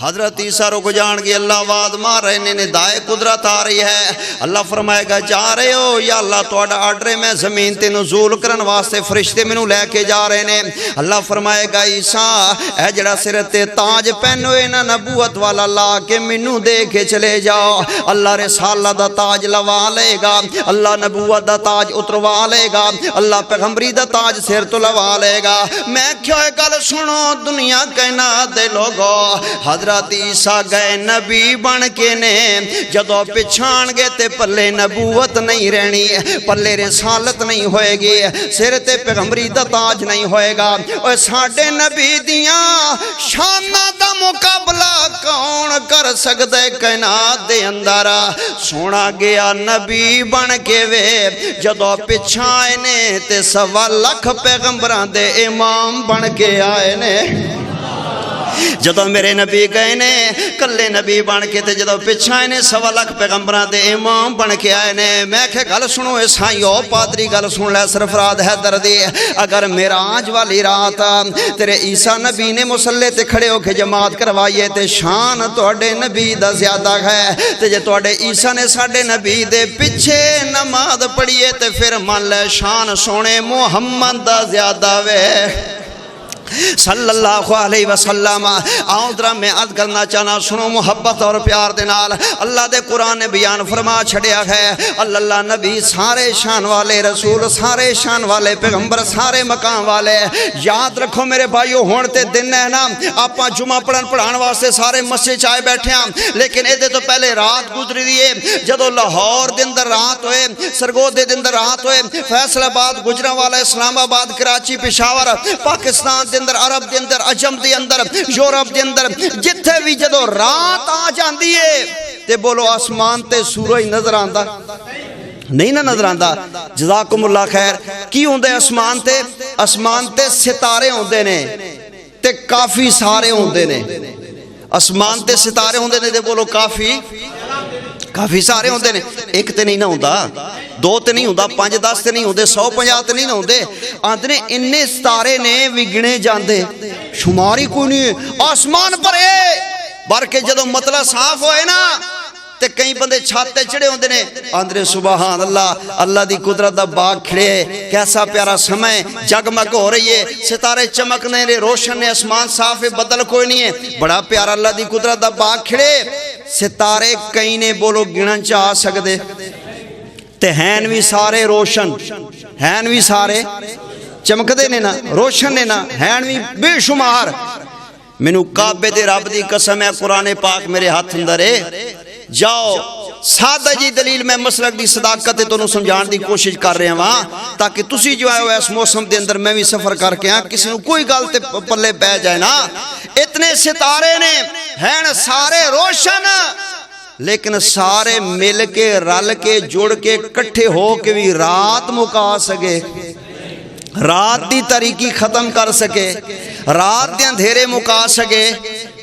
حضرت عیسیٰ رک جان گے، اللہ آواز مار رہے نے، ندائے قدرت آ رہی ہے، اللہ فرمائے گا جا رہے ہو یا اللہ توڑا آڈرے میں زمین تے نزول کرن واسطے فرشتے میں نو لے کے جا رہے نے۔ اللہ فرمائے گا عیسیٰ اے جڑا سرتے تاج پہنوے نا نبوت والا لا کے منو دے کے چلے جاؤ۔ اللہ رسالہ دا تاج لوا لے گا، اللہ نبوت دا تاج اتروا لے گا، اللہ پیغمبری دا تاج سر تو لوا لے گا۔ میں کیوں گل سنو دنیا کہنا دے لوگو، حضرت عیسیٰ گئے نبی بن کے نے، جدو پچھان گے تے پلے نبوت نہیں رہنی، پلے رسالت نہیں ہوئے گی، سر تے پیغمبری دا تاج نہیں ہوئے گا۔ اور ساڑھے نبی دیاں شانہ دا مقابلہ کون کر سکتے کائنات دے اندر؟ سونا گیا نبی بن کے وے، جدو پچھائے نے تے 1.25 لاکھ پیغمبران دے امام بن کے آئے نے۔ جدو میرے نبی گئے نے کلے نبی بن کے تے جدو پچھائے نے 1.25 لاکھ پیغمبران دے امام بن کے آئے نے۔ میں کہ گل سنو عیسائیو، پادری گل سن لے سرفراز حیدر دی، اگر معراج والی رات تیرے عیسیٰ نبی نے مصلی تے کھڑے ہو کے جماعت کروائیے تے شان توڑے نبی دا زیادہ ہے، تے جے توڑے عیسیٰ نے ساڑھے نبی دے پچھے نماز پڑھیے تے پھر مان لے شان سونے محمد دا زیادہ وے صلی اللہ علیہ وسلم۔ آؤں درہ میں عد کرنا چاہنا، سنو محبت اور پیار دینال، اللہ دے قرآن نے بیان فرما چھڑیا ہے، اللہ نبی سارے شان والے رسول، سارے شان والے پیغمبر، سارے مقام والے۔ یاد رکھو میرے بھائیو، ہونتے دن ہے نا آپاں جمعہ پڑھان واسطے سارے مسجد چائے بیٹھے ہیں، لیکن اے دے تو پہلے رات گزری دیئے، جدو لاہور دن در رات ہوئے، سرگودے دن در رات ہوئے، فیصل آباد، گجرانوالہ، اسلام آباد، کراچی، پشاور، پاکستان دے اندر، عرب دے اندر، عجم دے اندر، یورپ دے اندر، جتھے بھی جدو رات آ جاندی ہے تے بولو آسمان تے سورج نظر آندا نہیں نہ نظر آندا؟ جزاکم اللہ خیر۔ کی ہوندے آسمان تے؟ آسمان تے ستارے ہوندے نے تے کافی سارے ہوندے نے۔ آسمان تے ستارے ہوندے نے تے بولو کافی سارے ہوندے نے، ایک تے نہیں نہ ہوندا۔ 2 تے نہیں ہوندا 5 10 تے نہیں ہوندے 150 تے نہیں ہوندے آندے نے اننے ستارے نے بھی گنے جاندے شمار ہی کوئی نہیں آسمان پر ہے بلکہ جدوں مطلع صاف ہوئے نا تے کئی بندے چھاتے چڑھے ہوندے نے آندے نے سبحان اللہ اللہ دی قدرت دا باغ کھڑے کیسا پیارا سمے جگمگ ہو رہی ہے ستارے چمکنے نے روشن نے آسمان صاف ہے بدل کوئی نہیں ہے بڑا پیارا اللہ دی قدرت دا باغ کھڑے ستارے کئی نے بولو گنن چاہ سکدے تے ہین بھی سارے روشن ہین بھی سارے چمکدے نے نا روشن نے نا ہین بھی بے شمار مینوں کعبے دے رب دی قسم ہے قرآن پاک میرے ہاتھ اندر ہے جاؤ سادہ جی دلیل میں مسلک دی صداقت تو انہوں سمجھان دی کوشش کر رہے ہیں وہاں تاکہ تسی جو آئے ہو اس موسم دے اندر میں بھی سفر کر کے کسی نے کوئی گالتے پلے پہ جائے نا اتنے ستارے نے ہیں سارے روشن لیکن سارے مل کے رل کے جڑ کے کٹھے ہو کے بھی رات مکا سکے رات دی تاریکی ختم کر سکے رات دے اندھیرے مکا سکے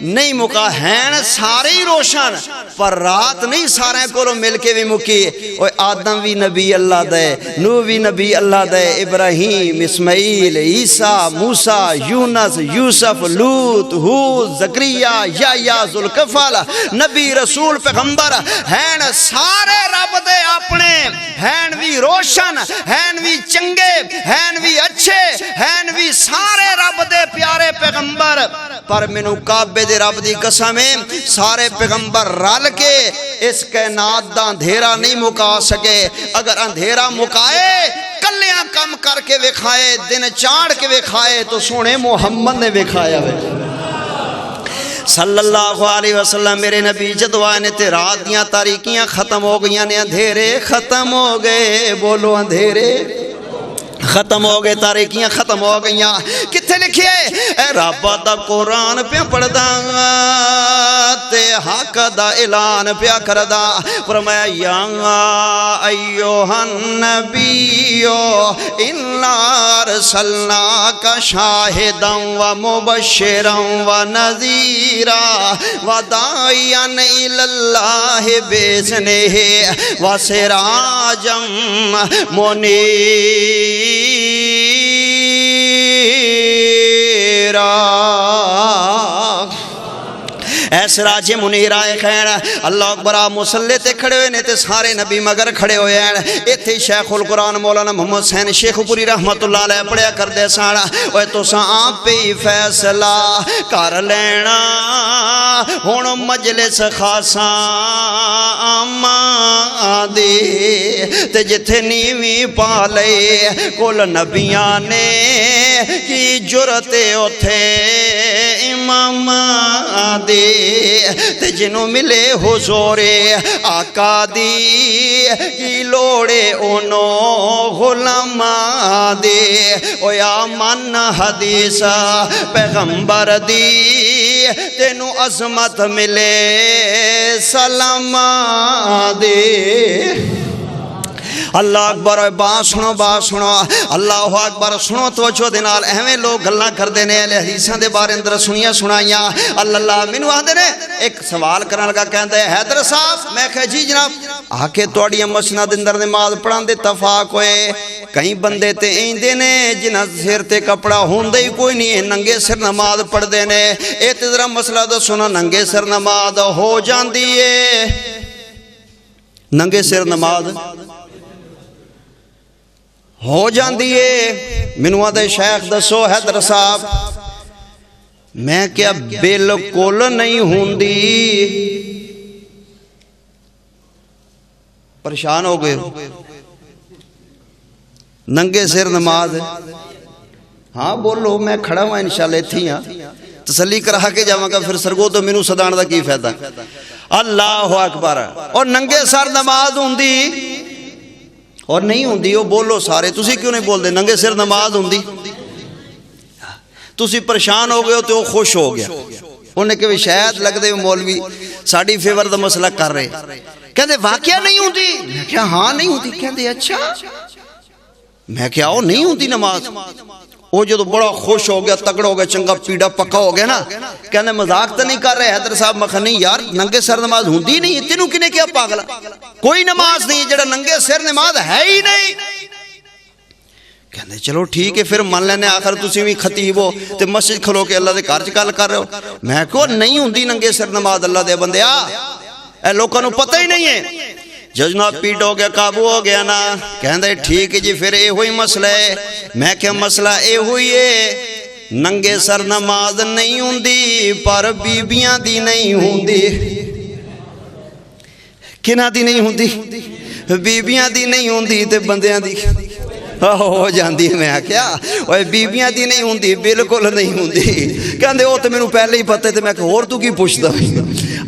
نہیں مکا ہیں سارے ہی روشن پر رات نہیں سارے کو مل کے بھی مکی آدم بھی نبی اللہ دے نوح بھی نبی اللہ دے ابراہیم اسماعیل عیسیٰ موسیٰ یونس یوسف لوط ہود زکریہ یحییٰ ذوالکفل نبی رسول پیغمبر ہیں سارے رب دے اپنے ہیں بھی روشن ہیں بھی چنگے ہیں بھی اچھے ہیں بھی سارے رب دے پیارے پیغمبر پر منو کعبے دے رب دی قسم ہے سارے پیغمبر رل کے اس کائنات دا اندھیرا نہیں مکا سکے اگر اندھیرا مکائے کلیاں کم کر کے وکھائے دن چاڑ کے وکھائے تو سونے محمد نے وکھایا ہے صلی اللہ علیہ وسلم میرے نبی جدو آئے نے تے رات دیاں تاریکیاں ختم ہو گئیاں نے اندھیرے ختم ہو گئے بولو اندھیرے ختم ہو گئے تاریکیاں ختم ہو گئیاں کتھے لکھے اے رب دا قرآن پہ پڑھدا تے حق دا اعلان پہ کردا فرمایا یا ایوہ النبیو انا ارسلناک شاہدا و مبشرا و نذیرا و داعیا الی اللہ باذنہ و سراجا منیرا ایسے راجے منیر آئے خیر اللہ اکبر آپ مسلح تے کھڑے ہوئے نے تے سارے نبی مگر کھڑے ہوئے ہیں ایتھے شیخ القرآن مولانا محمد حسین شیخ پوری رحمت اللہ علیہ پڑھیا کر دے ساڑا اوہ تو سا آپ پہ فیصلہ کر لینا ہون مجلس خاصا آمان دے تے جتھے نیوی پالے کل نبیاں نے کی جرتے اتھے امام دے تے جنوں ملے حضور آقا دی کی لوڑے انہوں غلام دے او یا من حدیث پیغمبر دی تینوں عظمت ملے سلام دے اللہ اکبر بات سنو اللہ اکبر سنو توجہ دینال اہمیں لوگ گلنا کر دینے اہل حدیثاں دے بارے اندر سنیاں سنائیاں اللہ منو آدھے نے ایک سوال کرنے لگا کہندے ہیں حیدر صاحب میں کہا جی جناب آکے توڑی مسجد اندر نماز پڑھان دے اتفاق ہوئے کئی بندے تے ایندے نے جنہ سر تے کپڑا ہوندے ہی کوئی نہیں ہے ننگے سر نماز پڑھ دینے ایت ذرا مسئلہ دو سنو ننگے سر نماز ہو جان دیئے ننگے سر نماز ہو جان دیئے منوہ دے شیخ دسو حیدر صاحب میں کیا بالکل نہیں ہوندی پریشان ہو گئے ننگے سر نماز ہاں بولو میں کھڑا ہوں انشاءاللہ تھی ہاں تسلی کرا کے جاؤں گا پھر سرگو تو منو صدان دا کی فیدہ اللہ اکبر اور ننگے سر نماز ہوندی اور نہیں ہوندی وہ بولو سارے تسی کیوں نہیں بول دے ننگے سر نماز ہوندی تسی پریشان ہو گئے ہو تو وہ خوش ہو گیا انہیں کہ شاید لگ دے مولوی ساڑی فیور دا مسئلہ کر رہے کہتے واقعہ نہیں ہوندی میں کہا ہاں نہیں ہوندی کہتے اچھا میں کہا وہ نہیں ہوندی نماز وہ جدو بڑا خوش ہو گیا تگڑا ہو گیا چنگا پیڑا پکا ہو گیا نا کہنے مذاق تو نہیں کر رہے حیدر صاحب میں کہا نہیں یار ننگے سر نماز ہوندی نہیں تینوں کنے کیا پاگلا کوئی نماز نہیں جڑا ننگے سر نماز ہے ہی نہیں کہنے چلو ٹھیک ہے پھر مان لینے آخر تسی بھی خطیب ہو تے مسجد کھلو کے اللہ دے گھر چ گل کر رہے ہو میں کہو نہیں ہوندی ننگے سر نماز اللہ دے بندیا اے لوکاں نو پتہ ہی نہیں ہے جناب پیٹ ہو گیا قابو ہو گیا نا کہندے ٹھیک جی پھر اے ہوئی مسئلہ ہے میں کہ مسئلہ اے ہوئی ہے ننگے سر نماز نہیں ہوندی پر بیبیاں دی نہیں ہوندی کنہ دی نہیں ہوندی بیبیاں دی نہیں ہوندی تے بندیاں دی ہو جاندی ہے میں کیا اوے بیبیاں دی نہیں ہوندی بالکل نہیں ہوندی کہندے او تے مینوں پہلے ہی پتہ تے میں کہ اور تو کی پوچھدا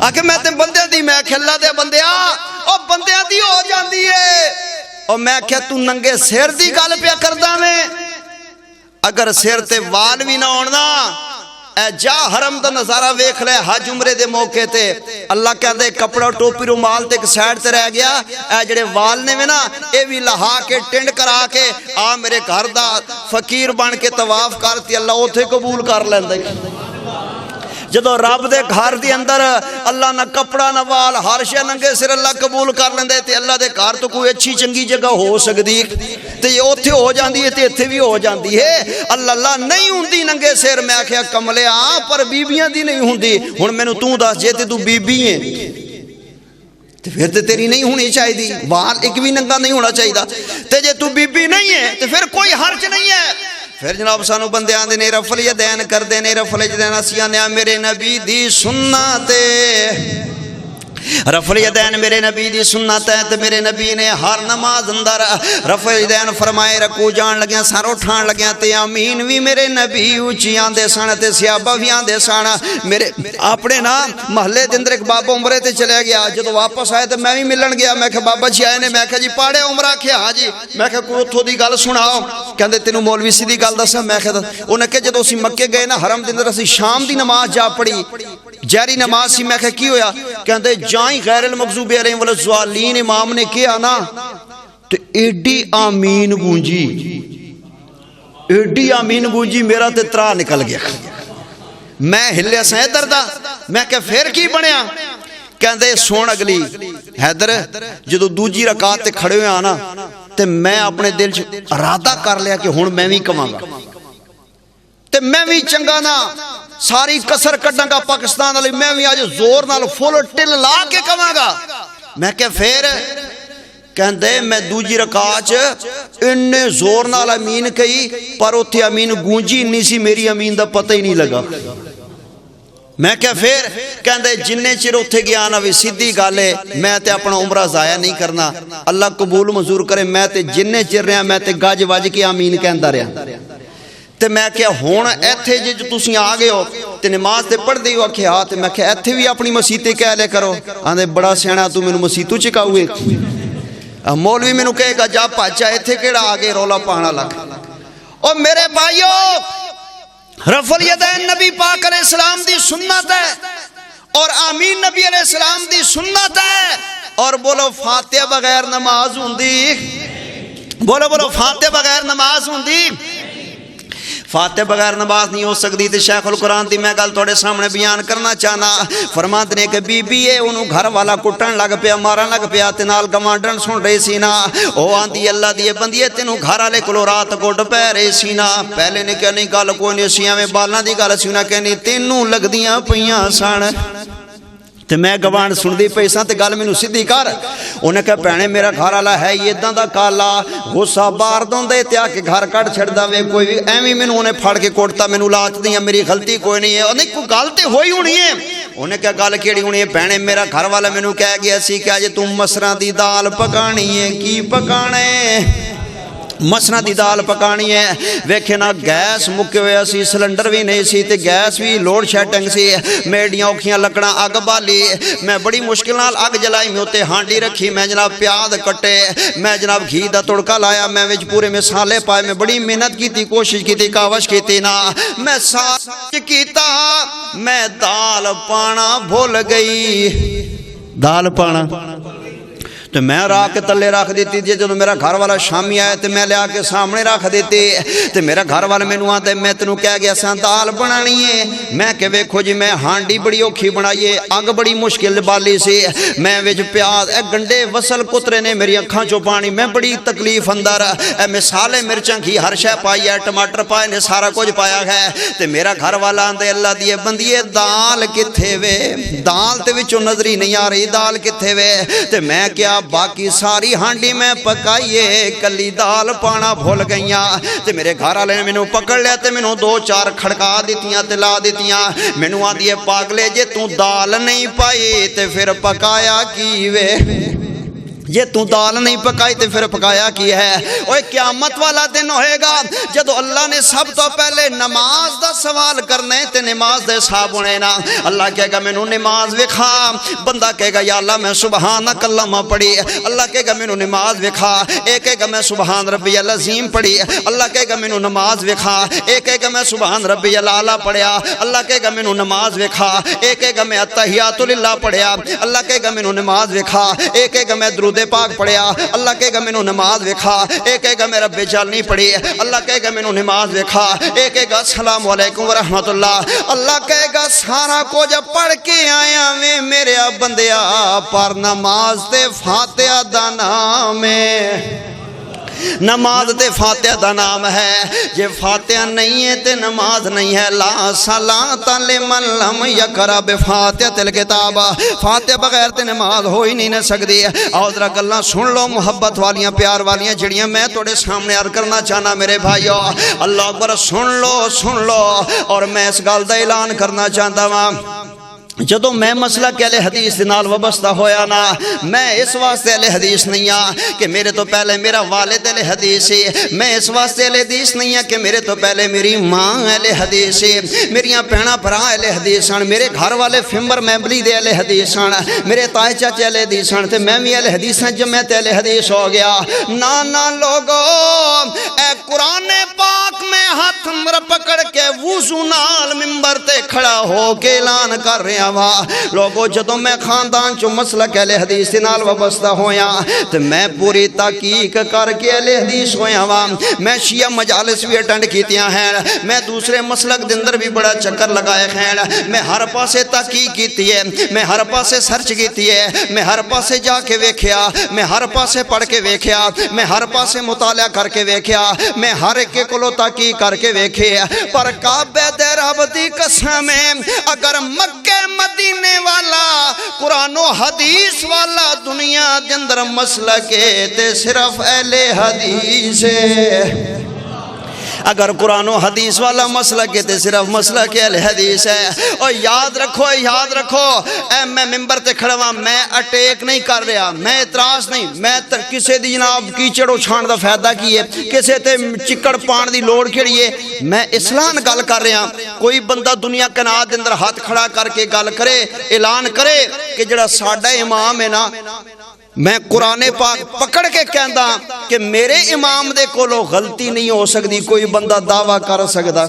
آکے میں تے بندیاں دی میں کہ اللہ دے بندیا او بندیاں دی ہو جاندی ہے او میں کہ تو ننگے سر دی گل پیا کردا میں اگر سر تے وال بھی نہ ہونا اے جا حرم دا نظارہ ویکھ لے حج عمرے دے موقع تے اللہ کہندے کپڑا ٹوپی رومال تے ایک سائیڈ تے رہ گیا اے جڑے وال نے میں نا اے بھی لہا کے ٹنڈ کرا کے آ میرے گھر دا فقیر بن کے طواف کرتی اللہ اوتھے قبول کر لیندے جدو رب دے گھر دی اندر اللہ نہ کپڑا نہ وال ہر شے ننگے سر اللہ قبول کر لیندے تے اللہ دے گھر تو کوئی اچھی چنگی جگہ ہو سکدی تے یہ اوتھے ہو جاندی ہے تے ایتھے بھی ہو جاندی ہے اللہ نہیں ہوندی ننگے سر میں آکھیا کملے پر بیبیاں دی نہیں ہوندی ہن مینوں تو دس جے تے تو بیبی ہے تے پھر تے تیری نہیں ہونی چاہیے وال ایک بھی ننگا نہیں ہونا چاہیے تے جے تو بیبی نہیں ہے تے پھر کوئی حرج نہیں ہے پھر جناب سانو بندے آندے نے رفع الیدین کر دے نے رفع الیدین اسیاں نے میرے نبی دی سنت رفع الیدین میرے نبی دی سنت ہے تے میرے نبی نے ہر نماز اندر رفع الیدین فرمائے رکوع جان لگیاں سر اٹھان لگیاں تے آمین بھی میرے نبی اونچی آندے سن تے صحابہ بھی آندے سن میرے اپنے نا محلے دے اندر ایک بابا عمرے تے چلے گیا جدو واپس آئے تے میں بھی ملن گیا میں کہ بابا جی آئے نے میں کہ جی پاڑے عمرہ کیا ہاں جی میں کہ کوئی اتھو دی گل سناؤ کہندے تینوں مولوی سی دی گل دساں میں کہ انہاں کہ جدو اسی مکے گئے نا حرم دے اندر اسی شام دی نماز جا پڑھی جہری نماز سی میں کہ کی ہویا کہندے جائیں غیر المغضوب علیہم والضالین امام نے کیا نا تو ایڈی آمین گونجی میرا تے ترا نکل گیا میں ہلیا سا حیدر دا میں کہ پھر کی بنیا کہندے سون اگلی حیدر جدو دوجی رکعت تے کھڑے ہوئے آنا تے میں اپنے دل ارادہ کر لیا کہ ہن میں بھی کماں گا تے میں بھی چنگا نا ساری کسر کٹاں گا پاکستان والی میں بھی آج زور نال فل ٹل لا کے کماں گا میں کہ پھر کہندے میں دوجی رکعت اننے زور نال امین کہی پر اوتھے امین گونجی نہیں سی میری امین دا پتہ ہی نہیں لگا میں کہ پھر کہندے جننے چر اوتھے گیا نا وی سیدھی گل ہے میں تے اپنا عمرہ ضائع نہیں کرنا اللہ قبول منظور کرے میں تے جننے چر رہا میں تے گج وج کے آمین کہندا رہا تے میں کہا ہون ایتھے جی تسی آ گئے ہو تے نماز تے پڑھ دی ہو کہ ہاں تے میں کہا ایتھے بھی اپنی مسیح تے کہہ لے کرو آندے بڑا سیانا تو مینوں مسیح تو چکاؤے مولوی مینوں کہے گا جا پاچا ایتھے کیڑا آگے رولا پانا لگ او میرے بھائیو رفع الیدین نبی پاک علیہ السلام دی سنت ہے اور آمین نبی علیہ السلام دی سنت ہے اور بولو فاتحہ بغیر نماز ہوندی بولو فاتحہ بغیر نماز ہوندی فاتح بغیر نماز نہیں ہو سکتی تے شیخ القرآن دی میں گل توڑے سامنے بیان کرنا چاہنا فرماتے نے کہ بی بی ہے انہوں گھر والا کٹن لگ پیا مارن لگ پیا تے نال گوانڈن سن رہے سی نا او آندی اللہ دی بندی تینوں گھر والے کولو رات گڈ پے رہے سی نا پہلے نے کہ نہیں گل کوئی نہیں سی ایویں بالاں دی گل سی نا کہ نہیں تینوں لگدیاں پیاں سن تے میں گوان سن دی پیساں تے گل مینوں سیدھی کر انہیں کہا بھینے میرا گھر والا ہے یہ اداں دا کالا غصہ بار دوندے تے آ کے گھر کٹ چھڑدا وے کوئی ایویں مینوں انہیں پھڑ کے کوٹتا مینوں لاچ دیاں میری غلطی کوئی نہیں ہے نہیں کوئی گل تے ہوئی ہونی ہے انہیں کہا گل کیڑی ہونی ہے بھینے میرا گھر والا مینوں کہہ گیا سی کہ اج تم مسراں دی دال پکانی ہے کی پکانے مسنا دی دال پکانی ہے ویکھے نا گیس مکے ہوئے سی سلنڈر بھی نہیں سی تے گیس بھی لوڈ شیڈنگ سی میڈیاں اوکھیاں لکڑاں اگ بالی میں بڑی مشکل نال اگ جلائی میں اوتے ہانڈی رکھی میں جناب پیاز کٹے میں جناب گھی دا تڑکا لایا میں وچ پورے مصالحے پائے میں بڑی محنت کیتی کوشش کیتی کاوش کیتی نا میں سچ کیتا میں دال پانا بھول گئی دال پانا تو میں راہ کے تلے رکھ دیتی تھی. جب میرا گھر والا شامی آیا تو میں لیا کے سامنے رکھ دیتی. تو میرا گھر والا مینوں آتا ہے میں تینوں کہہ گیا ساں دال بنانی ہے. میں کہ ویکھو جی میں ہانڈی بڑی اوکھی بنائی ہے, اگ بڑی مشکل بالی سی, میں وچ پیاز گنڈے وصل کترے نے میری اکھاں چوں پانی, میں بڑی تکلیف اندر مسالے مرچاں گھی ہر شے پائی ہے, ٹماٹر پائے نے, سارا کچھ پایا ہے. تے میرا گھر والا آندے اللہ دی بندیے دال کتھے وے, دال تے وچوں نظر ہی نہیں آ رہی دال کتھے وے. تے میں کیا باقی ساری ہانڈی میں پکائیے کلی دال پانا بھول گئیاں. تے میرے گھر والے نے مینوں پکڑ لیا تے مینوں 2-4 کھڑکا دتیاں تے لا دتیاں. مینوں آندی ہے پاگلے جے تو دال نہیں پائی تے پھر پکایا کی وے, یہ تو دال نہیں پکائی تے پھر پکایا کی ہے. اوے قیامت والا دن ہوئے گا جدو اللہ نے سب تو پہلے نماز دا سوال کرنے تے نماز دے صاحب ہونے نا. اللہ کہے گا مینوں نماز وکھا, بندہ کہے گا یا اللہ میں سبحانک اللہم پڑھی, اللہ کہے گا مینوں نماز وکھا, ایک کہے گا میں سبحان ربی العظیم پڑھی, اللہ کہے گا مینوں نماز وکھا, ایک کہے گا میں سبحان ربی الاعلی پڑھیا, اللہ کہے گا مینوں نماز وکھا, ایک کہے گا میں التحیات للہ پڑھیا, اللہ کہے گا مینوں نماز وکھا, ایک کہے گا میں درود پاک پڑھیا, اللہ کہے گا مینوں نماز وکھا, ایک کہے گا میں رب جانی پڑھی, اللہ کہے گا مینوں نماز وکھا, ایک کہے گا السلام علیکم ورحمت اللہ, اللہ کہے گا سارا کچھ پڑھ کے آیا میں میرے بندیا پر نماز تے فاتحہ دا نام ہے, نماز تے فاتحہ دا نام ہے. جے فاتحہ نہیں ہے تے نماز نہیں ہے. لا صلاۃ لمن لم یقرأ بفاتحۃ الکتاب, فاتحہ بغیر تے نماز ہو ہی نہیں نہ سکتی. آؤ ذرا گلاں سن لو محبت والیاں پیار والیاں جڑیاں میں تھوڑے سامنے عرض کرنا چاہنا میرے بھائیو. اللہ اکبر, سن لو اور میں اس گل دا اعلان کرنا چاہتا ہاں. جدو میں مسئلہ کہ اہل حدیث نال وابستہ ہویا نا, میں اس واسطے اہل حدیث نہیں ہاں کہ میرے تو پہلے میرا والد اہل حدیث ہے, میں اس واسطے اہل حدیث نہیں ہاں کہ میرے تو پہلے میری ماں اہل حدیث ہے, میریاں بہناں بھرا اہل حدیث ہیں, میرے گھر والے فمبر میمبلی دے اہل حدیث ہیں, میرے تائے چاچے اہل حدیث ہیں, تے میں بھی اہل حدیث ہیں جب میں تے اہل حدیث ہو گیا. نا لوگو, اے قرآن پاک میں ہاتھ پکڑ کے وضو نال ممبر تے کھڑا ہو کے اعلان کر رہے لوگو, جدوں میں خاندان چو مسلک اہل حدیث نال وابستہ ہویا تے میں پوری تحقیق کر کے اہل حدیث ہویا وا. میں شیعہ مجالس بھی اٹینڈ کیتیاں ہیں, میں دوسرے مسلک دے اندر بھی بڑا چکر لگائے ہیں, میں ہر پاسے تحقیق کیتی ہے, میں ہر پاسے سرچ کیتی ہے, میں ہر پاسے جا کے ویکھیا, میں ہر پاسے پڑھ کے ویکھیا, میں ہر پاسے مطالعہ کر کے ویکھیا, میں ہر ایک کولو تحقیق کر کے ویکھے. پر کعبے دے رب دی قسم اگر مکے مدینے والا قرآن و حدیث والا دنیا دے اندر مسلک ہے تے صرف اہل حدیث ہے. اگر قرآن و حدیث والا مسلک ہے تے صرف مسلک اہل حدیث ہے. اور یاد رکھو اے میں ممبر تے کھڑا ہاں, میں اٹیک نہیں کر رہا, میں اعتراض نہیں, میں کسے دی جناب کیچڑ اچھان دا فائدہ کی ہے, کسے تے چکڑ پان دی لوڑ کیڑی ہے, میں اصلاح گل کر رہا. کوئی بندہ دنیا کنات دے اندر ہاتھ کھڑا کر کے گل کرے, اعلان کرے کہ جڑا ساڈا امام ہے نا, میں قرآن پاک پکڑ کے کہندا کہ میرے امام دے کولو غلطی نہیں ہو سکتی, کوئی بندہ دعویٰ کر سکتا.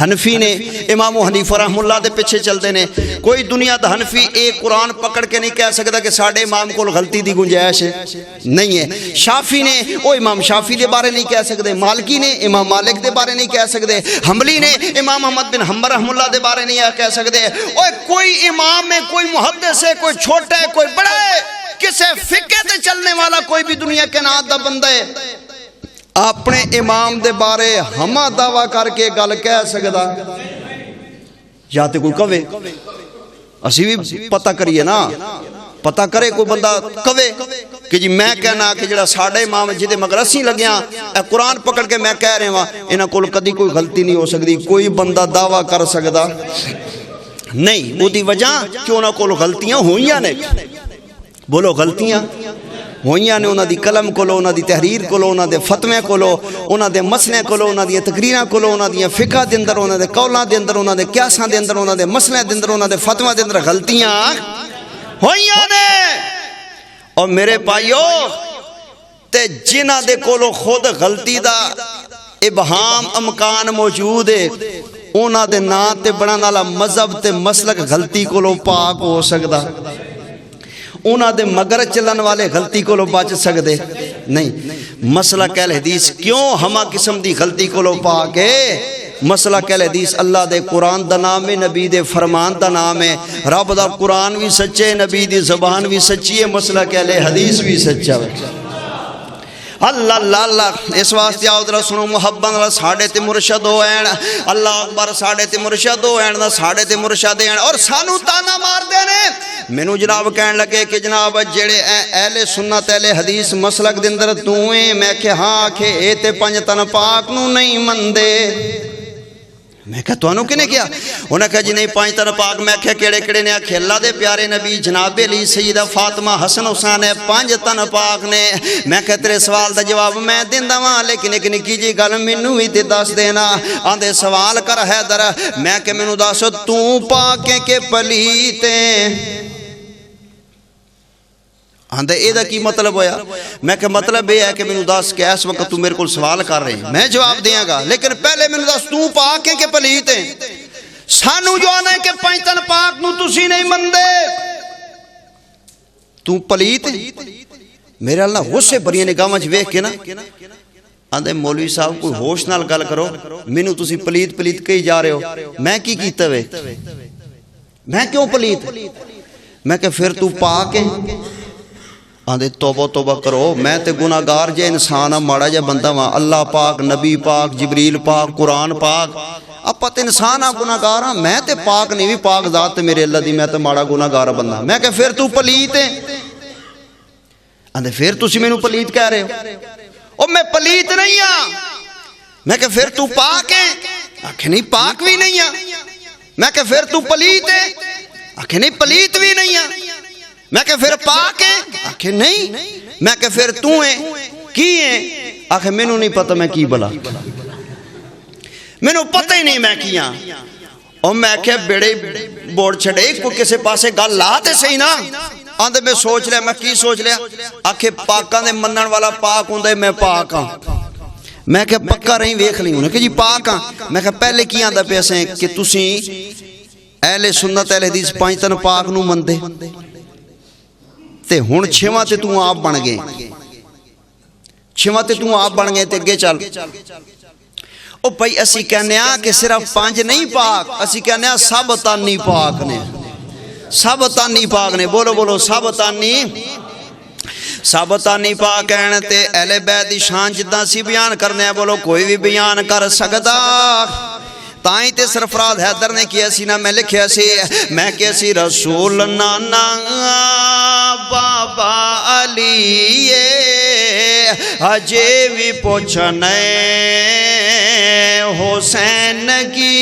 حنفی نے امام حنیفہ رحم اللہ دے پیچھے چلتے نے, کوئی دنیا دا حنفی ایک قرآن پکڑ کے نہیں کہہ سکتا کہ ساڑھے امام کو غلطی دی گنجائش نہیں ہے. شافی نے وہ امام شافی دے بارے نہیں کہہ سکتے, مالکی نے امام مالک دے بارے نہیں کہہ سکتے, حنبلی نے امام احمد بن حنبل رحم اللہ دے بارے نہیں کہہ سکتے. اور کوئی امام ہے, کوئی محدث ہے, کوئی چھوٹا ہے, کوئی بڑا ہے, کسے فقہ تے چلنے والا کوئی بھی دنیا کے نات دا بندہ ہے, اپنے امام دے بارے ہما دعویٰ کر کے گل کہہ سکتا. یا تے کوئی کہے, اسی بھی پتہ کریے نا, پتہ کرے کوئی بندہ کہے کہ جی میں کہنا کہ جڑا ساڑھے امام جدے مگر اسی لگیاں اے قرآن پکڑ کے میں کہہ رہے ہاں, انہاں کول کدی کوئی غلطی نہیں ہو سکتی. کوئی بندہ دعویٰ کر سکتا نہیں. وہ دی وجہ کہ انہاں کول غلطیاں ہوئیاں نے, بولو غلطیاں ہوئیاں نے, انہاں دی قلم کولو, انہاں دی تحریر کولو, انہاں دے فتوے کولو, انہاں دے مسئلے کولو, انہاں دی تقریراں کولو, انہاں دی فقہ دے اندر, انہاں دے قولاں دے اندر, انہاں دے قیاساں دے اندر, انہاں دے مسئلے دے اندر, انہاں دے فتویٰ دے اندر غلطیاں ہوئیاں نے. اور میرے بھائیو تے جنہاں دے کولو خود غلطی دا ابہام امکان موجود ہے, انہاں دے نام تے بنان والا مذہب تے مسلک غلطی کولو پاک ہو سکدا. انہاں دے مگر چلن والے غلطی کو بچ سکدے نہیں. مسئلہ اہل حدیث کیوں ہما قسم دی غلطی کو پا کے مسئلہ اہل حدیث اللہ دے قرآن دا نام ہے, نبی دے فرمان دا نام ہے. رب دا قرآن بھی سچے, نبی دی زبان بھی سچی ہے, مسئلہ اہل حدیث بھی سچا ہے. اللہ اللہ اللہ اس واسطے آؤ ذرا سنو محبت نال ساڈے تے مرشد ہو این. اللہ اکبر ساڈے تے مرشد ہو این, ساڈے تے مرشد ہیں اور سانو تانا مار دے نے. مینوں جناب کہن لگے کہ جناب جڑے اہل سنت اہل حدیث مسلک دے اندر تو ہیں. میں کہ ہاں کہ اے تے پنج تن پاک نو نہیں مندے. میں کہا تو کنے کیا؟ انہوں نے کہا جی نہیں پانچ تن پاک. میں کہا کیڑے کیڑے نے؟ آکھے اللہ دے پیارے نبی جناب علی سیدہ فاطمہ حسن حسین ہے پانچ تن پاک نے. میں کہا تیرے سوال دا جواب میں دیندا واں لیکن ایک نکی جی گل مینوں وی تے دس دینا. آندے سوال کر حیدر. میں کہ مینوں دس تو پاک ہے کہ پلیت ہے؟ آندے اے دا کی مطلب ہویا؟ میں کہ مطلب یہ ہے کہ مینوں دس کہ اس وقت تو میرے کو سوال کر رہے ہیں, میں جواب دیاں گا لیکن پہلے مینوں دس تو پاک ہے کہ پلیت ہے؟ سانو جو آنا ہے کہ پانچ تن پاک نو تسی نہیں مندے, تو پلیت ہے. میرے اللہ غصے بھری نگاہاں وچ ویکھ کے نا آندے مولوی صاحب کوئی ہوش نال گل کرو, مینوں تسی پلیت پلیت کہی جا رہے ہو. میں کی کیتا وے؟ میں کیوں پلیت؟ میں کہ پھر تو پاک ہے. آندے توبہ توبہ کرو, میں تے گناہگار جے انسان ماڑا جے بندہ وہاں. اللہ پاک, نبی پاک, جبریل پاک, قرآن پاک, آپ تے انسان گناہگار ہاں. میں تے پاک نہیں بھی پاک ذات تے میرے اللہ دی, میں تے ماڑا گناہگار بندہ. میں کہ پھر تو پلیت ہے. آندے پھر تسی مینوں پلیت کہہ رہے ہو؟ او میں پلیت نہیں ہاں. میں کہ پھر تو پاک ہے؟ آکھے نہیں پاک بھی نہیں ہاں. میں کہ پھر تو پلیت ہے؟ آکھے نہیں پلیت بھی نہیں ہاں. میں کہ پھر پاک ہے؟ آکھے نہیں. میں کہ پھر تو ہیں کی ہیں؟ آکھے مینوں نہیں پتہ میں کی بلا, مینوں پتہ ہی نہیں میں کیا. اور میں کہ بیڑے بوڑ چھڑے کو کسے پاسے گل لا تے صحیح نا. آندے میں سوچ لیا. میں کی سوچ لیا؟ آکھے پاکاں دے منن والا پاک ہوندے میں پاک ہاں. میں کہ پکا رہی ویکھ لی. انہیں کہ جی پاک ہاں. میں کہ پہلے کی آندا پیسے کہ تسی اہل سنت اہل حدیث پانچ تن پاک نو مندے تے ہن چھواں تے تو آپ بن گئے, چھواں تے تو آپ بن گئے تے اگے چل. او بھائی اسی کہنے ہاں کہ صرف پانچ نہیں پاک, اسی کہنے ہاں سب تانی پاک نے, سب تانی پاک نے. بولو بولو سب تانی, سب تانی پاک ہیں. تے اہل بیت دی شان جداں سی بیان کرنے ہیں, بولو کوئی بھی بیان کر سکدا. تائیں تے سرفراز حیدر نے کیا سی نا, میں لکھیا سی, میں کیا سی رسول نانا بابا علی ہجے بھی پوچھنے حسین کی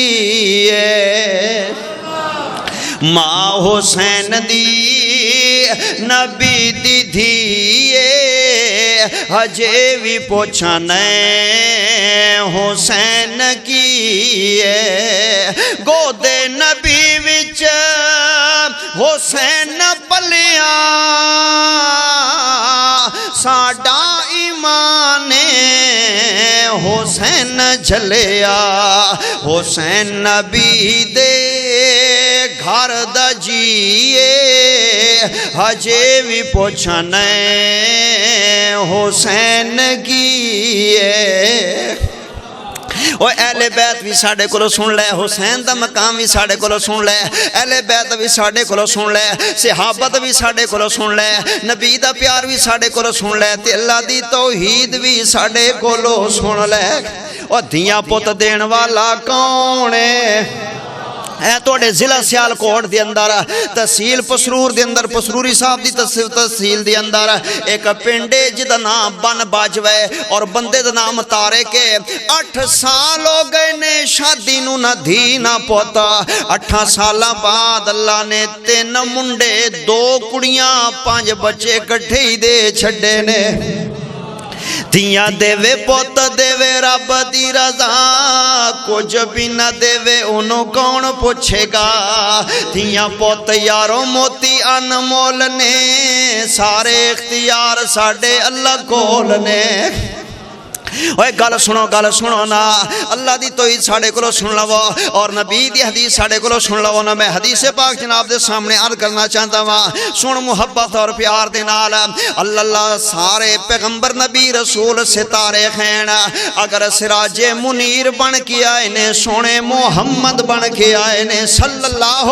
ماں حسین دی نبی دی دھیے ہجے بھی پوچھنے حسین کی گودے نبی وچ حسین پلیا ساڈا ایمان حسین جھلیا. حسین نبی دے گھر دا جیے ہجے بھی پوچھنے حسین کی. اور اہل بیت بھی ساڑھے کو سن لے, حسین دا مقام بھی ساڑھے کو سن لے, اہل بیت بھی ساڑھے کو سن لے, صحابت بھی ساڑھے کو سن لے, نبی دا پیار بھی ساڑھے کو سن لے, تے اللہ دی توحید بھی ساڑھے کو سن لے. اور دھیاں پوت دین والا کون ہے؟ اے توڑے ضلع سیالکوٹ دے اندر تحصیل پسرور دے اندر, پسروری صاحب دی تحصیل دے اندر ایک پنڈے جدا نام بن باجوے اور بندے دا نام تارے کے. 8 سال ہو گئے نے شادی نو نہ دھی نہ پوتا. 8 سالاں بعد اللہ نے 3 منڈے 2 کڑیاں 5 بچے کٹھے ہی دے چھڑے نے. دھیاں دے وے پوت دے وے رب دی رضا, کچھ بھی نہ دے وے انہوں کون پوچھے گا. دھیاں پوت یاروں موتی انمول نے, سارے اختیار ساڑے اللہ کول نے. اوے گل سنو نا اللہ دی توحید ساڈے کولوں سن لو اور نبی دی حدیث ساڈے کولوں سن لو نا. میں حدیث پاک جناب دے سامنے عرض کرنا چاہتا ہاں. سن محبت اور پیار دے نال اللہ سارے پیغمبر نبی رسول ستارے خین اگر سراج منیر بن کے آئے نے سونے محمد بن کے آئے نے صلی اللہ.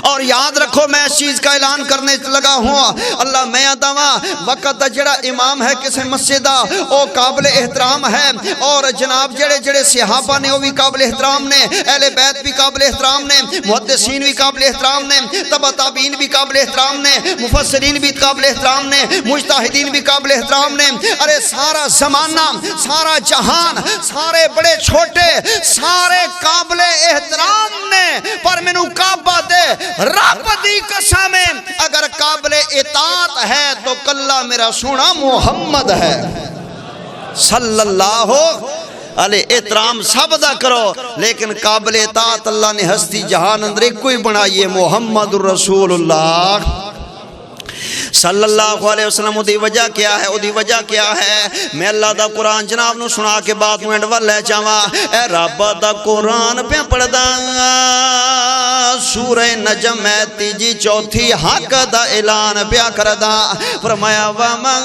اور یاد رکھو میں اس چیز کا اعلان کرنے لگا ہوں اللہ میں دعویٰ وقت دا جڑا امام ہے کسی مسجد دا او قابل احترام ہے اور جناب جڑے صحابہ نے وہ بھی قابل احترام نے اہل بیت بھی قابل احترام نے محدثین بھی قابل احترام نے تبع تابعین بھی قابل احترام نے مفسرین بھی قابل احترام نے مجتہدین بھی قابل احترام نے. ارے سارا زمانہ سارا جہان سارے بڑے چھوٹے سارے قابل احترام نے پر مینوں کعبہ دے رب دی قسم اگر قابل اطاعت ہے تو کلا میرا سونا محمد ہے صلی اللہ علیہ. احترام سب دا کرو لیکن قابل اطاعت اللہ نے ہستی جہان اندر ایک کوئی بنائیے محمد رسول اللہ صلی اللہ علیہ وسلم. دی وجہ کیا ہے دی وجہ کیا ہے میں اللہ دا قرآن جناب نو سنا کے بات میں انڈوال لے جاواں. اے رب دا قرآن پہ پڑھدا سورہ نجم ہے تیجی چوتھی حق دا اعلان پیا کردا. فرمایا وَمَن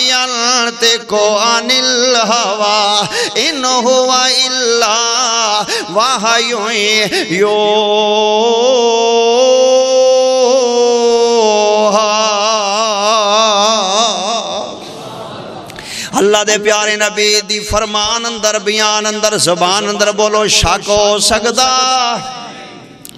يَنطِقُ عَنِ الْهَوَىٰ إِنْ هُوَ إِلَّا وَحْيٌ اللہ دے پیارے نبی دی فرمان اندر بیان اندر زبان اندر بولو شک ہو سکدا.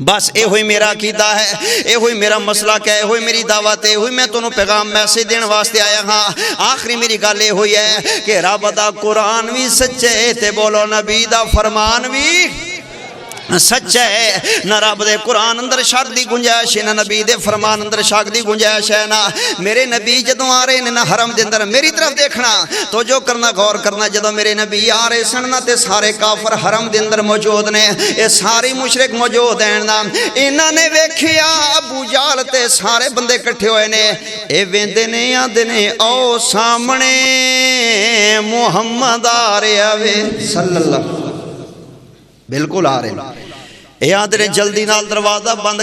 بس اے ہوئی میرا عقیدہ ہے اے ہوئی میرا مسئلہ کیا ہے ہوئی میری دعوت ہے ہوئی میں تنوں پیغام میسیج دین واسطے آیا ہاں. آخری میری گل یہ ہوئی ہے کہ رب دا قرآن بھی سچے تے بولو نبی دا فرمان بھی سچ ہے. نہ رب دے قرآن اندر شک دی گنجائش ہے نہ نبی دے فرمان اندر شک دی گنجائش ہے. نہ میرے نبی جدوں آ رہے نے نہ حرم دے اندر میری طرف دیکھنا تو جو کرنا غور کرنا جدوں میرے نبی آ رہے سن نہ تے سارے کافر حرم دے اندر موجود نے اے ساری مشرک موجود ہیں. نا انہاں نے ویکھیا ابو جہل تے سارے بندے اکٹھے ہوئے نے اے ویندے نے آندے نے او سامنے محمد آ رہا وے صلی اللہ بالکل آ رہے ہیں. اے آدھے نے جلدی نال دروازہ بند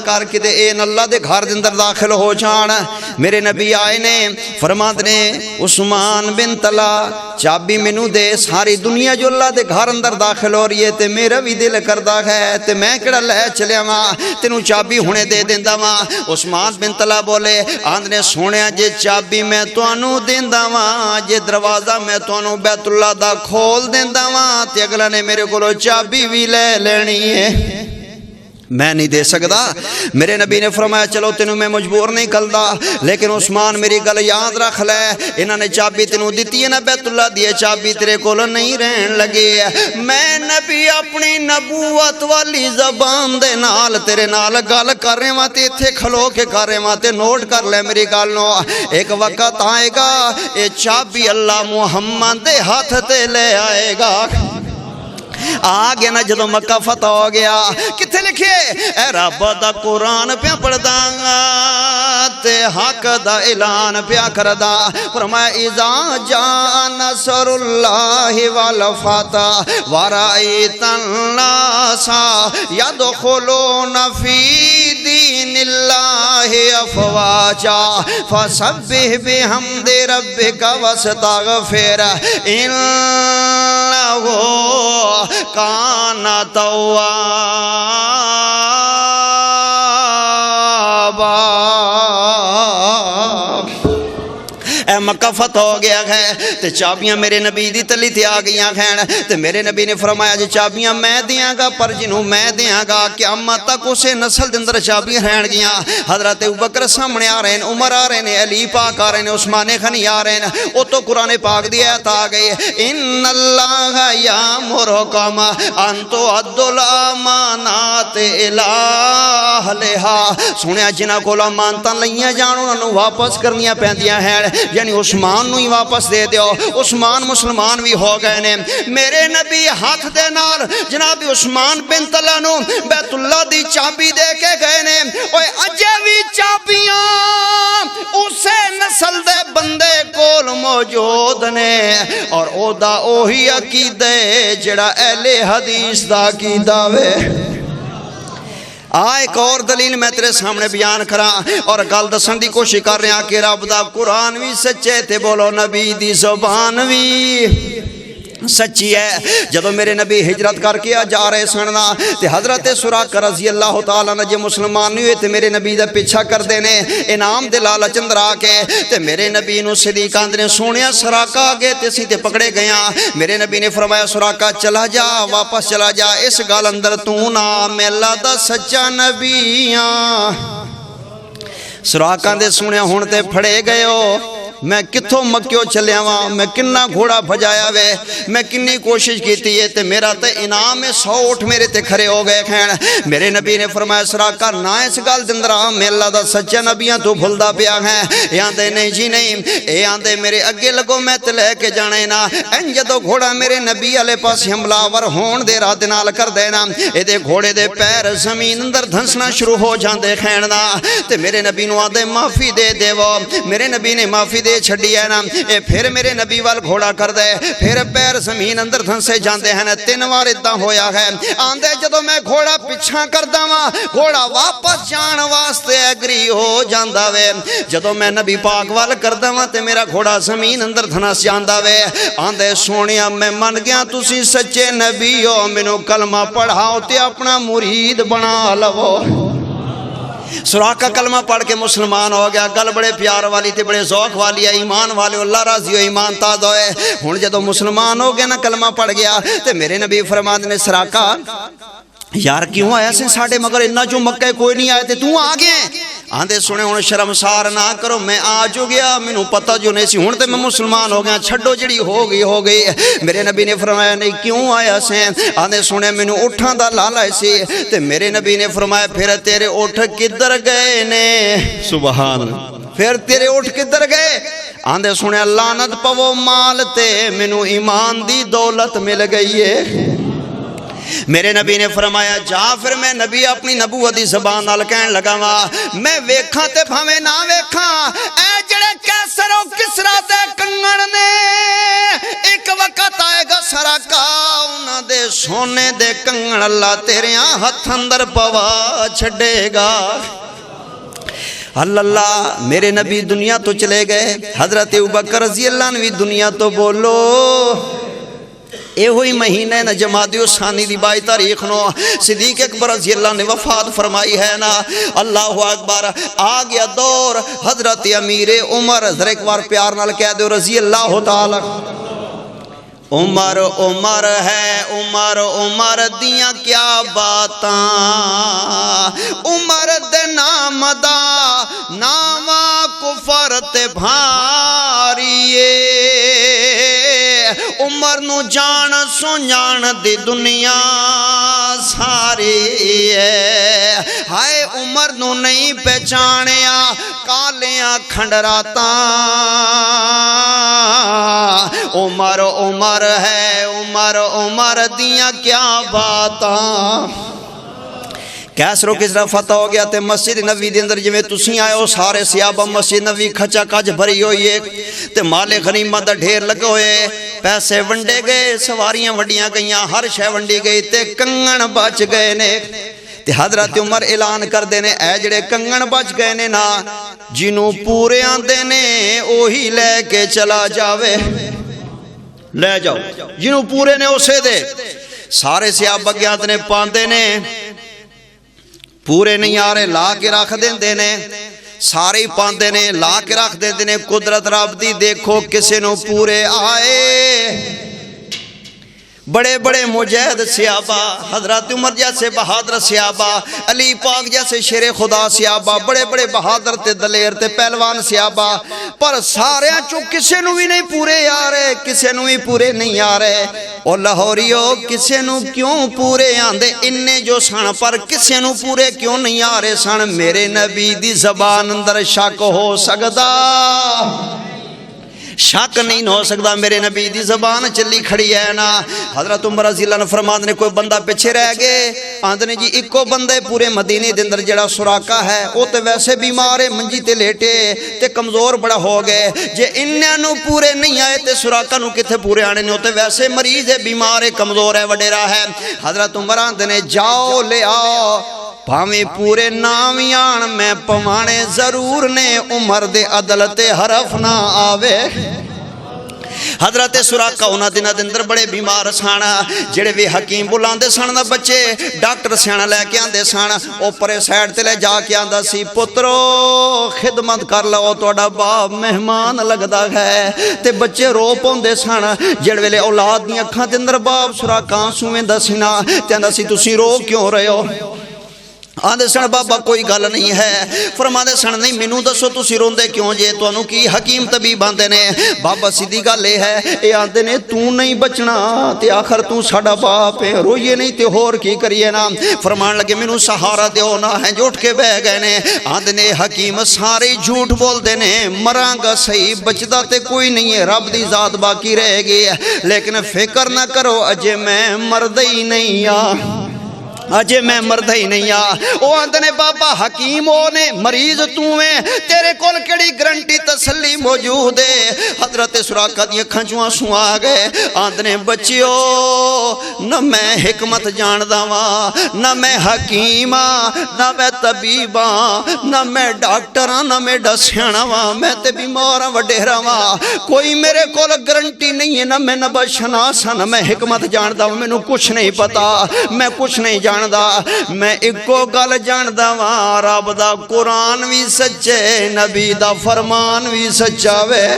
کر کتے اے اللہ دے گھر دے اندر داخل ہو جان. میرے نبی آئے نے فرماتے نے عثمان بن طلحہ چابی مینوں دے ساری دنیا جو اللہ دے گھر اندر داخل ہو رہی ہے تے میرا بھی دل کردا ہے تے میں کیڑا لے چلیا واں تینوں چابی ہنے دے دیندا واں. عثمان بن طلحہ بولے آندے نے سونیا جے چابی میں تانوں دیندا واں جے دروازہ میں تانوں بیت اللہ دا کھول دیندا واں تے اگلا نے میرے کولوں چابی بھی لے لینی ہے میں نہیں دے سکتا. میرے نبی نے فرمایا چلو تینوں میں مجبور نہیں کردا لیکن عثمان میری گل یاد رکھ لے انہاں نے چابی تینوں دتی ہے نا بیت اللہ دی چابی تیرے کول نہیں رہن لگی. میں نبی اپنی نبوت والی زبان دے نال تیرے نال گل کر رہے ہاں تے ایتھے کھلو کے کر رہے ہاں تے نوٹ کر لے میری گل نو. ایک وقت آئے گا اے چابی اللہ محمد دے ہاتھ تے لے آئے گا. آگے نا جدو مکہ فتح ہو گیا کتھے لکھے اے رب دا قرآن پیا پڑھدا تے حق دا اعلان پیا کردا. فرمایا اذا جاء نصر اللہ والفتح ورأیت الناس يدخلون فی دین اللہ افواجا فسبح بحمد ربک واستغفر انہ کانا توابا. اے مکہ فتح ہو گیا ہے تے چابیاں میرے نبی دی تلی تے آ گئیاں ہیں تے میرے نبی نے فرمایا جی چابیاں میں دیاں گا پر جنہوں میں دیاں گا قیامت تک اسے نسل دے اندر چابیاں رہن گیاں. حضرت ابوبکر سامنے آ رہے ہیں عمر آ رہے ہیں علی پاک آ رہے ہیں عثمان غنی آ رہے ہیں. او تو قرآن پاک دی آیت آ گئی ان اللہ یامرکم ان تؤدوا الامانات الی اہلھا. سنیا جنہاں کول امانتاں لئیاں جان انہاں نوں واپس کرنیاں پیندیاں ہیں یعنی عثمان نو ہی واپس دے دیو۔ عثمان مسلمان بھی ہو گئے نے۔ میرے نبی ہاتھ دے نال جناب عثمان بن طلحہ نو بیت اللہ دی چابی دے کے گئے نے۔ اوے اجے بھی چابیاں اسے نسل دے بندے کول موجود نے، اور او دا اوہی عقیدہ جڑا اہل حدیث دا عقیدہ وے۔ ایک اور دلیل میں تیرے سامنے بیان کرا اور گل دسن دی کوشش کر رہا کہ رب دا قرآن بھی سچے تے بولو نبی دی زبان بھی سچی ہے۔ جب میرے نبی ہجرت کر کے جا رہے سننا تے حضرت سراقہ رضی اللہ تعالیٰ نے جے مسلمان نہیں ہوئے تے میرے نبی دا پیچھا کر دینے انعام دے لالچ اندر آ کے تے میرے نبی نو صدیق آندے نے سونیا سراقہ آگے تے سیدھے پکڑے گیا۔ میرے نبی نے فرمایا سراقہ چلا جا، واپس چلا جا، اس گال اندر تو نا میں اللہ دا سچا نبی ہاں۔ سراقہ دے سونیا ہون تے پھڑے گئے ہو، میں کتھوں مکیوں چلیا ہوا، میں کننا گھوڑا بھجایا وے، میں کنی کوشش کیتی ہے تے میرا تے انعام 100 اٹھ میرے تے کھڑے ہو گئے کھین۔ میرے نبی نے فرمایا سراقہ نہ اس گل دندر میں اللہ دا سچا نبیاں تو بھلدا پیا ہے۔ یہ آندے نہیں جی نہیں، یہ آندے میرے اگے لگو میں تے لے کے جانے نا۔ این جدو گھوڑا میرے نبی والے پاس حملہ ور ہون دے راہ دے نال کر دینا، اے دے گھوڑے دے پیر زمین اندر دھنسنا شروع ہو جاندے کھین نا۔ تے میرے نبی نو آندے معافی دے دیو۔ میرے نبی نے معافی دے چھڑی ہے نا، اے پھر میرے نبی وال گھوڑا کر دے، پھر پیر زمین اندر دھنسے جاندے ہیں۔ 3 وار ادھا ہویا ہے۔ آندے جدو میں گھوڑا پچھا کر داواں، گھوڑا واپس جان واسطے اگری ہو جاندا وے۔ جدو میں نبی پاک وال کر داواں تے میرا گھوڑا زمین اندر دھنس جاندا وے۔ آندے سونیا میں من گیا تسی سچے نبی ہو، مینوں کلمہ پڑھاؤ تے اپنا مرید بنا لو۔ سراقہ کلمہ پڑھ کے مسلمان ہو گیا۔ گل بڑے پیار والی تے بڑے ذوق والی ہے، ایمان والے اللہ راضی ہو، ایمان تازہ ہوئے۔ ہن جدو مسلمان ہو گیا نا، کلمہ پڑھ گیا تے میرے نبی فرماتے نے سراقہ یار کیوں آیا سے ساڑھے مگر انہا جو مکہ کوئی نہیں آئے تے تو آگئے؟ آندے سنے ہون شرمسار نہ کرو، میں آج ہو گیا، میں نو پتہ جو نہیں سی، ہون تے میں مسلمان ہو گیا، چھڑو جڑی ہو گئی۔ میرے نبی نے فرمایا نہیں کیوں آیا سے؟ آندے سنے میں نو اٹھاں دا لالا سی تے میرے نبی نے فرمایا پھر تیرے اٹھ کدھر گئے نے؟ سبحان اللہ، پھر تیرے اٹھ کدھر گئے؟ آندے سنے لعنت پو مال تے میں نو ایمان دی دولت مل گئی ہے۔ میرے نبی نے فرمایا جا پھر میں نبی اپنی نبوت دی زبان نال کہن لگا وا میں ویکھاں تے بھاویں نہ ویکھاں، اے جڑے کیسر و کسرا تے کنگن نے ایک وقت آئے گا سراقہ انہاں دے سونے دے کنگن اللہ تیریاں ہتھ اندر پوا چھڈے گا۔ اللہ میرے نبی دنیا تو چلے گئے، حضرت ابوبکر رضی اللہ عنہ دنیا تو بولو۔ اے ہوئی مہینہ نا جمادی الثانی دی 22 تاریخ نو صدیق اکبر رضی اللہ نے وفات فرمائی ہے نا۔ اللہ اکبر، آ گیا دور حضرت امیر عمر، ذرا ایک بار پیار نال کہہ دو رضی اللہ تعالی۔ عمر عمر ہے عمر عمر دیاں کیا باتاں، عمر دے نام دا ناواں کفر تے بھاریے، عمر نو جان سو جان دی دنیا ساری ہے، ہائے عمر نو نہیں پہچانیا کالیاں کھنڈراتاں، عمر عمر ہے عمر عمر دیاں کیا باتاں۔ کیسر و کسرا فتح ہو گیا تے مسجد نبی دے اندر جویں تسی آئے ہو سارے صحابہ، مسجد نبی کھچا کج بھری ہوئی ہے تے مال غنیمت دا ڈھیر لگے ہوئے، پیسے ونڈے گئے، سواریاں وڈیاں گئیاں، ہر شے ونڈی گئی تے کنگن بچ گئے نے۔ تے حضرت عمر اعلان کر دینے اے جڑے کنگن بچ گئے نے نا جنوں پورے آندے نے اوہی لے کے چلا جاوے، لے جاؤ جنوں پورے نے اسے دے۔ سارے صحابہ گیات نے پاندے نے، پورے نہیں آ رہے لا کے رکھ دیندے نے، سارے ہی پاندے نے لا کے رکھ دیندے نے۔ قدرت رب دی دیکھو کسے نو پورے آئے، بڑے بڑے مجاہد صحابہ، حضرت عمر جیسے بہادر صحابہ، علی پاک جیسے شیر خدا صحابہ، بڑے بڑے بہادر تے دلیر تے پہلوان صحابہ، پر سارے چو کسے نو بھی نہیں پورے آ رہے، کسے نو بھی پورے نہیں آ رہے۔ اور لاہوریو کسے نو کیوں پورے آندے اننے جو سن، پر کسے نو پورے کیوں نہیں آ رہے سن؟ میرے نبی دی زبان اندر شک ہو سکدا؟ شک نہیں ہو سکتا میرے نبی دی زبان چلی کھڑی ہے نا۔ حضرت عمر رضی اللہ عنہ فرماندے نے کوئی بندہ پیچھے رہ گئے، آندے نے جی اکو بندے پورے مدینے دے اندر جڑا سراقہ ہے وہ تے ویسے بیمار ہے، منجی تے لیٹے تے کمزور بڑا ہو گئے، جے انہاں نو پورے نہیں آئے تے سراقہ نو کتے پورے آنے نے، تے ویسے مریض ہے، بیمار ہے، کمزور ہے، وڈیرا ہے۔ حضرت عمر آندے نے جاؤ لے آؤ، بھاویں پورے نامیان میں پوانے ضرور نے، عمر دے عدل تے حرف نہ آوے۔ حضرت سراقہ انہاں دناں دے اندر بڑے بیمار سن، جڑے بھی حکیم بلاندے سن بچے ڈاکٹر سیاںا لے کے آندے سن، اوپرے سائڈ تے لے جا کے آندا سی پترو خدمت کر لو، تہاڈا باپ مہمان لگدا ہے، تے بچے رو پوندے سن۔ جڑ ویلے اولاد دی اکھاں دے اندر باپ سراقہ آنسو ویندا سی نا، تے آندا سی تسی رو کیوں رہے ہو؟ آندے سن بابا کوئی گل نہیں ہے، فرماندے سن نہیں مینوں دسو تسی روندے کیوں جے، تانوں کی حکیم طبیب آندے نے؟ بابا سیدھی گل اے ہے، اے آندے نے تو نہیں بچنا تے آخر تو ساڈا باپ ہے، روئیے نہیں تے ہور کی کریے نا۔ فرمان لگے مینوں سہارا دیو نا، ہیں جو اٹھ کے بہ گئے نے۔ آندے نے حکیم سارے جھوٹ بول دے نے، مراں گا صحیح، بچدا تے کوئی نہیں ہے، رب دی ذات باقی رہے گی، لیکن فکر نہ کرو اجے میں مرد ہی نہیں آ، اجے میں مرد ہی نہیں آ۔ او آندے نے بابا حکیم ہو نے، مریض تو ہیں، تیرے کول کیڑی گارنٹی تسلی موجود ہے؟ حضرت سراقہ دی اکھاں چوں آنسو آ گئے، آندے نے بچیو نہ میں حکمت جاندا واں، نہ میں حکیم ہاں، نہ میں طبیب ہاں، نہ میں ڈاکٹر ہاں، نہ میں سیاںا واں، میں تے بیمار ہاں، وڈیرا واں، کوئی میرے کول گارنٹی نہیں ہے، نہ میں نبا شناس ہاں، نہ میں حکمت جاندا واں، مینوں کچھ نہیں پتا، میں کچھ نہیں جاندا، میں اکو گل جاندا واں، رب دا قرآن بھی سچے، نبی دا فرمان بھی سچا وے۔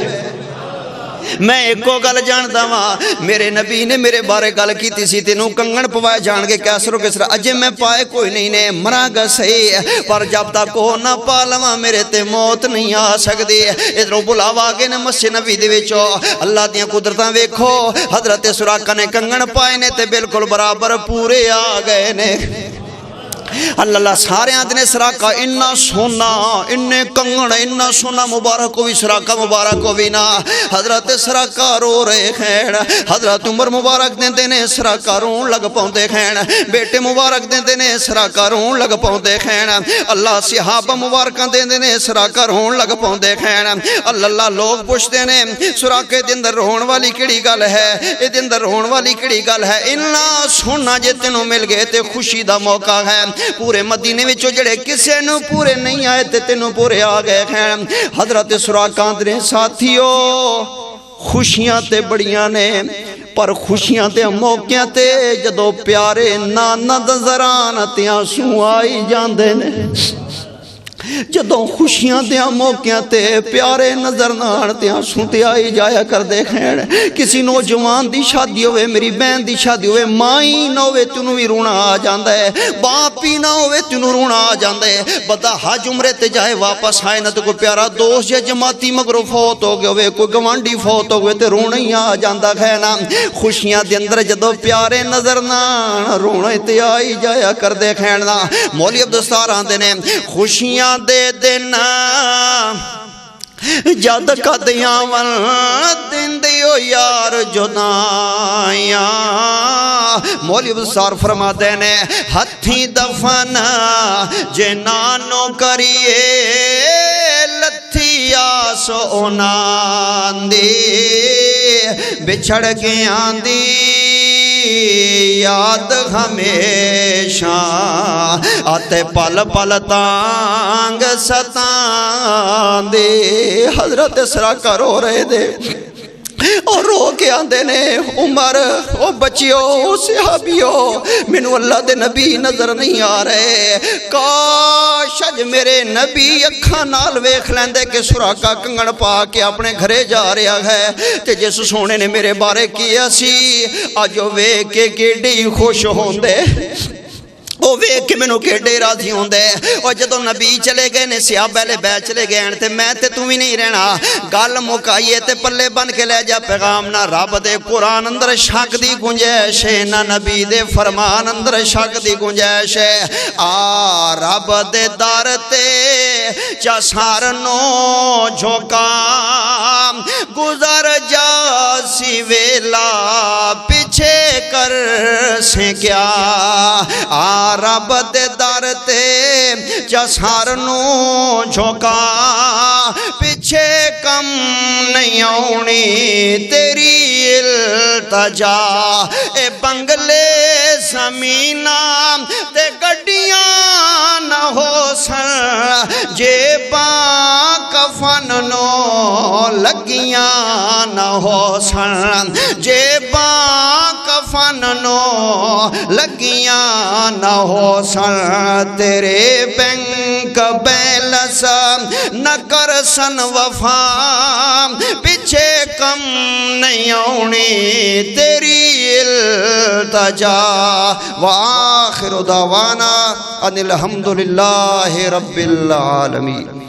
میں ایکو گل جاندا واں، میرے نبی نے میرے بارے گل کیتی سی تینوں کنگن پوائے جان کے کیسرو کسرا، اجے میں پائے کوئی نہیں نے، مراں گا صحیح پر جب تک وہ نہ پا لواں میرے تے موت نہیں آ سکدی۔ ادھروں بلاوا گئے نے مسجد نبی دے وچوں، اللہ دیاں قدرتاں ویکھو، حضرت سراقہ نے کنگن پائے نے تے بالکل برابر پورے آ گئے نے۔ اللہ سارے آندے نے سراقہ اننا سونا، اننے کنگن اننا سونا مبارک ہوئی، سراقہ مبارک ہوئی نا۔ حضرت سراقہ رو رہے خین، حضرت عمر مبارک دیندے نے، سراقہ رون لگ پاؤندے خین، بیٹے مبارک دیندے نے، سراقہ رون لگ پاؤندے خین، اللہ صحابہ مبارکاں دیندے نے، سراقہ رون لگ پاؤندے خین۔ اللہ لوگ پوچھتے نے سراقے دے اندر رون والی کیڑی گل ہے، اے دے اندر رون والی کیڑی گل ہے؟ اننا سونا جے تینوں مل گئے تے خوشی دا موقع ہے، پورے مدینے وچوں جڑے کسے نو پورے نہیں آئے تے تینوں پورے آ گئے ہیں۔ حضرت سراقہ دے ساتھیو خوشیاں تے بڑیاں نے، پر خوشیاں تے موقعاں تے جدوں پیارے نانا نظران تے آنسو آئی جاندے نے، جدوں خوشیاں دیاں موقعاں تے پیارے نظر نان تے آنسو تے آئی جایا کر دے خین۔ کسی نوجوان دی شادی ہوئے، میری بہن دی شادی ہوئے، ماں ہی نہ ہوئے تینوں بھی رونا آ جاندا ہے، باپ ہی نہ ہوئے تینوں رونا آ جاندا ہے۔ بندہ حج عمرے تے جائے واپس آئے نہ تو کوئی پیارا دوست یا جماعتی مگرو فوت ہو گئے ہوئے، کوئی گوانڈی فوت ہو گئے تے رونا ہی آ جاندا ہے نا۔ خوشیاں دے اندر جدوں پیارے نظر نان رونا تے آئی جایا کر دے خین نا۔ مولوی عبدالستار آندے نے خوشیاں دے دینا جد کدیاں ون دن دیو یار جدائیاں۔ مولوی عبدالستار فرما دینے ہتھی دفن جے نانو کریے لتھی آسو اونان دی بچھڑ گیاں دی یاد ہمیشہ آتے پل پل تانگ ستان دے۔ حضرت سراقہ رو رہے دے اور رو کے آندے نے عمر او بچیو او صحابیو مینوں اللہ دے نبی نظر نہیں آ رہے، کاش اج میرے نبی اکھاں نال ویکھ لیندے کہ سراقہ کنگن پا کے اپنے گھرے جا رہا ہے تے جس سونے نے میرے بارے کیا سی اج او ویکھ کے کیڈی خوش ہوندے، وہ ویکھ کے مینوں کیڈے راضی ہوندے۔ اور جدوں نبی چلے گئے نے صحابہ لے بہ چلے گئے تے میں تے تو بھی نہیں رہنا، گل مکائیے تے پلے بن کے لے جا پیغام، نہ رب دے قرآن اندر شک دی گنجائش ہے، نہ نبی دے فرمان اندر شک دی گنجائش ہے۔ آ رب دے در تے چا سارنوں جھوکا گزار اسی ویلا پیچھے کر سے کیا آ رب دے در تے جسار نو جھوکا پیچھے کم نہیں آونی تیری التجا اے بنگلے زمینہ تے گڈیاں نہ ہو سن جیباں کفن نو لگیاں نہ ہو سن جیباں کفن نو لگیاں نہ ہو سن تیرے بینک بیلنس نہ کر سن وفا پیچھے کم نہیں آونی تیری التجا وآخر دعوانا ان الحمدللہ رب العالمین.